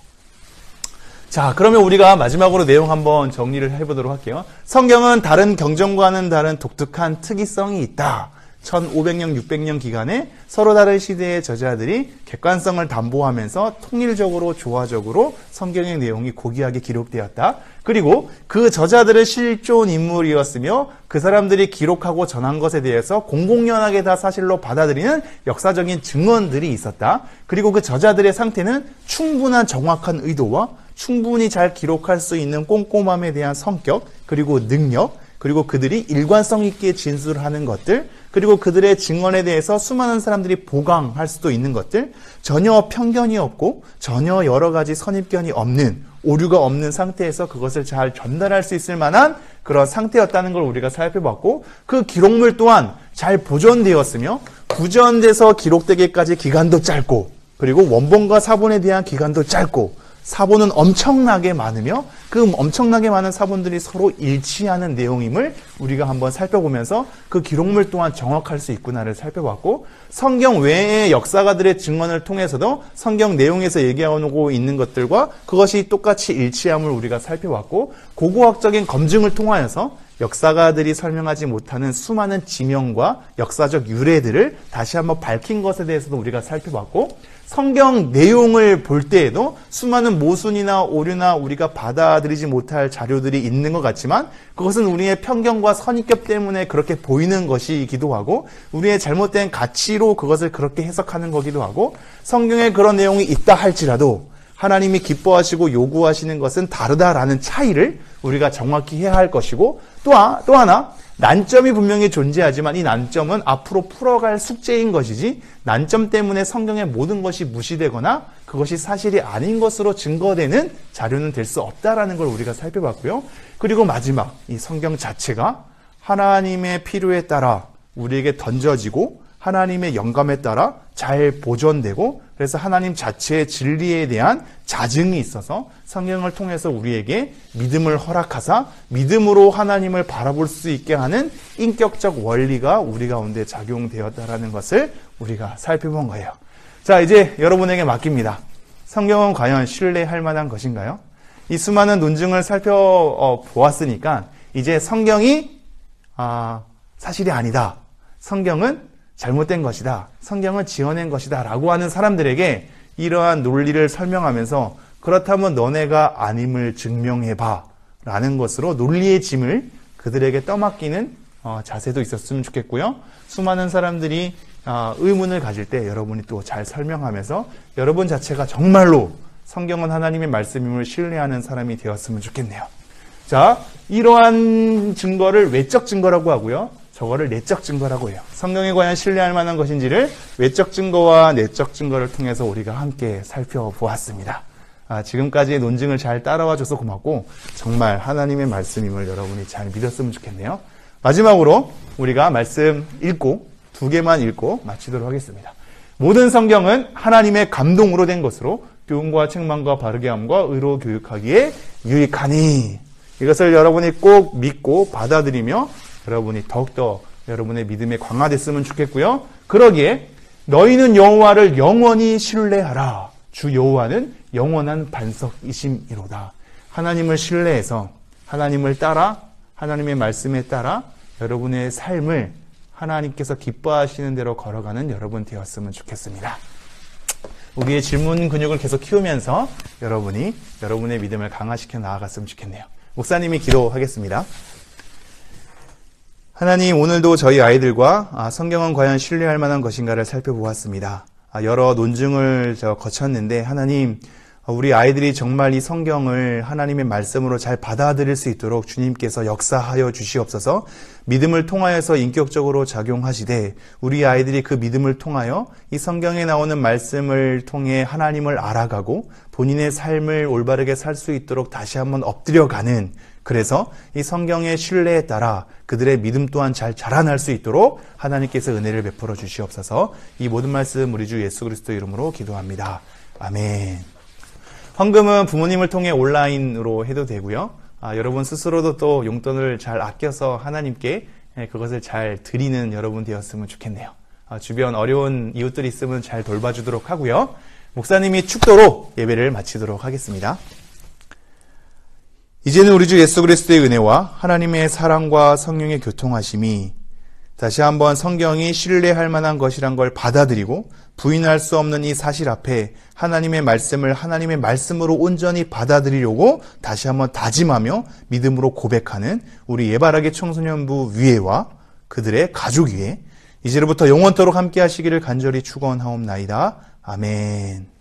자, 그러면 우리가 마지막으로 내용 한번 정리를 해보도록 할게요. 성경은 다른 경전과는 다른 독특한 특이성이 있다. 1500년, 600년 기간에 서로 다른 시대의 저자들이 객관성을 담보하면서 통일적으로, 조화적으로 성경의 내용이 고귀하게 기록되었다. 그리고 그 저자들은 실존 인물이었으며 그 사람들이 기록하고 전한 것에 대해서 공공연하게 다 사실로 받아들이는 역사적인 증언들이 있었다. 그리고 그 저자들의 상태는 충분한 정확한 의도와 충분히 잘 기록할 수 있는 꼼꼼함에 대한 성격, 그리고 능력, 그리고 그들이 일관성 있게 진술하는 것들, 그리고 그들의 증언에 대해서 수많은 사람들이 보강할 수도 있는 것들, 전혀 편견이 없고 전혀 여러 가지 선입견이 없는, 오류가 없는 상태에서 그것을 잘 전달할 수 있을 만한 그런 상태였다는 걸 우리가 살펴봤고, 그 기록물 또한 잘 보존되었으며 구전돼서 기록되기까지 기간도 짧고, 그리고 원본과 사본에 대한 기간도 짧고, 사본은 엄청나게 많으며 그 엄청나게 많은 사본들이 서로 일치하는 내용임을 우리가 한번 살펴보면서 그 기록물 또한 정확할 수 있구나를 살펴봤고, 성경 외의 역사가들의 증언을 통해서도 성경 내용에서 얘기하고 있는 것들과 그것이 똑같이 일치함을 우리가 살펴봤고, 고고학적인 검증을 통하여서 역사가들이 설명하지 못하는 수많은 지명과 역사적 유래들을 다시 한번 밝힌 것에 대해서도 우리가 살펴봤고, 성경 내용을 볼 때에도 수많은 모순이나 오류나 우리가 받아들이지 못할 자료들이 있는 것 같지만 그것은 우리의 편견과 선입견 때문에 그렇게 보이는 것이기도 하고, 우리의 잘못된 가치로 그것을 그렇게 해석하는 거기도 하고, 성경에 그런 내용이 있다 할지라도 하나님이 기뻐하시고 요구하시는 것은 다르다라는 차이를 우리가 정확히 해야 할 것이고, 또 하나 난점이 분명히 존재하지만 이 난점은 앞으로 풀어갈 숙제인 것이지 난점 때문에 성경의 모든 것이 무시되거나 그것이 사실이 아닌 것으로 증거되는 자료는 될 수 없다라는 걸 우리가 살펴봤고요. 그리고 마지막, 이 성경 자체가 하나님의 필요에 따라 우리에게 던져지고 하나님의 영감에 따라 잘 보존되고, 그래서 하나님 자체의 진리에 대한 자증이 있어서 성경을 통해서 우리에게 믿음을 허락하사 믿음으로 하나님을 바라볼 수 있게 하는 인격적 원리가 우리 가운데 작용되었다라는 것을 우리가 살펴본 거예요. 자, 이제 여러분에게 맡깁니다. 성경은 과연 신뢰할 만한 것인가요? 이 수많은 논증을 살펴보았으니까 이제 성경이 사실이 아니다. 성경은 잘못된 것이다. 성경은 지어낸 것이다. 라고 하는 사람들에게 이러한 논리를 설명하면서 그렇다면 너네가 아님을 증명해봐. 라는 것으로 논리의 짐을 그들에게 떠맡기는 자세도 있었으면 좋겠고요. 수많은 사람들이 의문을 가질 때 여러분이 또 잘 설명하면서 여러분 자체가 정말로 성경은 하나님의 말씀임을 신뢰하는 사람이 되었으면 좋겠네요. 자, 이러한 증거를 외적 증거라고 하고요. 저거를 내적 증거라고 해요. 성경에 과연 신뢰할 만한 것인지를 외적 증거와 내적 증거를 통해서 우리가 함께 살펴보았습니다. 지금까지의 논증을 잘 따라와 줘서 고맙고 정말 하나님의 말씀임을 여러분이 잘 믿었으면 좋겠네요. 마지막으로 우리가 말씀 읽고 2개만 읽고 마치도록 하겠습니다. 모든 성경은 하나님의 감동으로 된 것으로 교훈과 책망과 바르게 함과 의로 교육하기에 유익하니 이것을 여러분이 꼭 믿고 받아들이며 여러분이 더욱더 여러분의 믿음에 강화됐으면 좋겠고요. 그러기에 너희는 여호와를 영원히 신뢰하라. 주 여호와는 영원한 반석이심이로다. 하나님을 신뢰해서 하나님을 따라 하나님의 말씀에 따라 여러분의 삶을 하나님께서 기뻐하시는 대로 걸어가는 여러분 되었으면 좋겠습니다. 우리의 질문 근육을 계속 키우면서 여러분이 여러분의 믿음을 강화시켜 나아갔으면 좋겠네요. 목사님이 기도하겠습니다. 하나님, 오늘도 저희 아이들과 성경은 과연 신뢰할 만한 것인가를 살펴보았습니다. 여러 논증을 거쳤는데 하나님, 우리 아이들이 정말 이 성경을 하나님의 말씀으로 잘 받아들일 수 있도록 주님께서 역사하여 주시옵소서. 믿음을 통하여서 인격적으로 작용하시되 우리 아이들이 그 믿음을 통하여 이 성경에 나오는 말씀을 통해 하나님을 알아가고 본인의 삶을 올바르게 살 수 있도록 다시 한번 엎드려가는, 그래서 이 성경의 신뢰에 따라 그들의 믿음 또한 잘 자라날 수 있도록 하나님께서 은혜를 베풀어 주시옵소서. 이 모든 말씀 우리 주 예수 그리스도 이름으로 기도합니다. 아멘. 헌금은 부모님을 통해 온라인으로 해도 되고요. 여러분 스스로도 또 용돈을 잘 아껴서 하나님께 그것을 잘 드리는 여러분 되었으면 좋겠네요. 주변 어려운 이웃들이 있으면 잘 돌봐주도록 하고요. 목사님이 축도로 예배를 마치도록 하겠습니다. 이제는 우리 주 예수 그리스도의 은혜와 하나님의 사랑과 성령의 교통하심이 다시 한번 성경이 신뢰할 만한 것이란 걸 받아들이고 부인할 수 없는 이 사실 앞에 하나님의 말씀을 하나님의 말씀으로 온전히 받아들이려고 다시 한번 다짐하며 믿음으로 고백하는 우리 예바라기 청소년부 위에와 그들의 가족 위에 이제로부터 영원토록 함께 하시기를 간절히 축원하옵나이다. 아멘.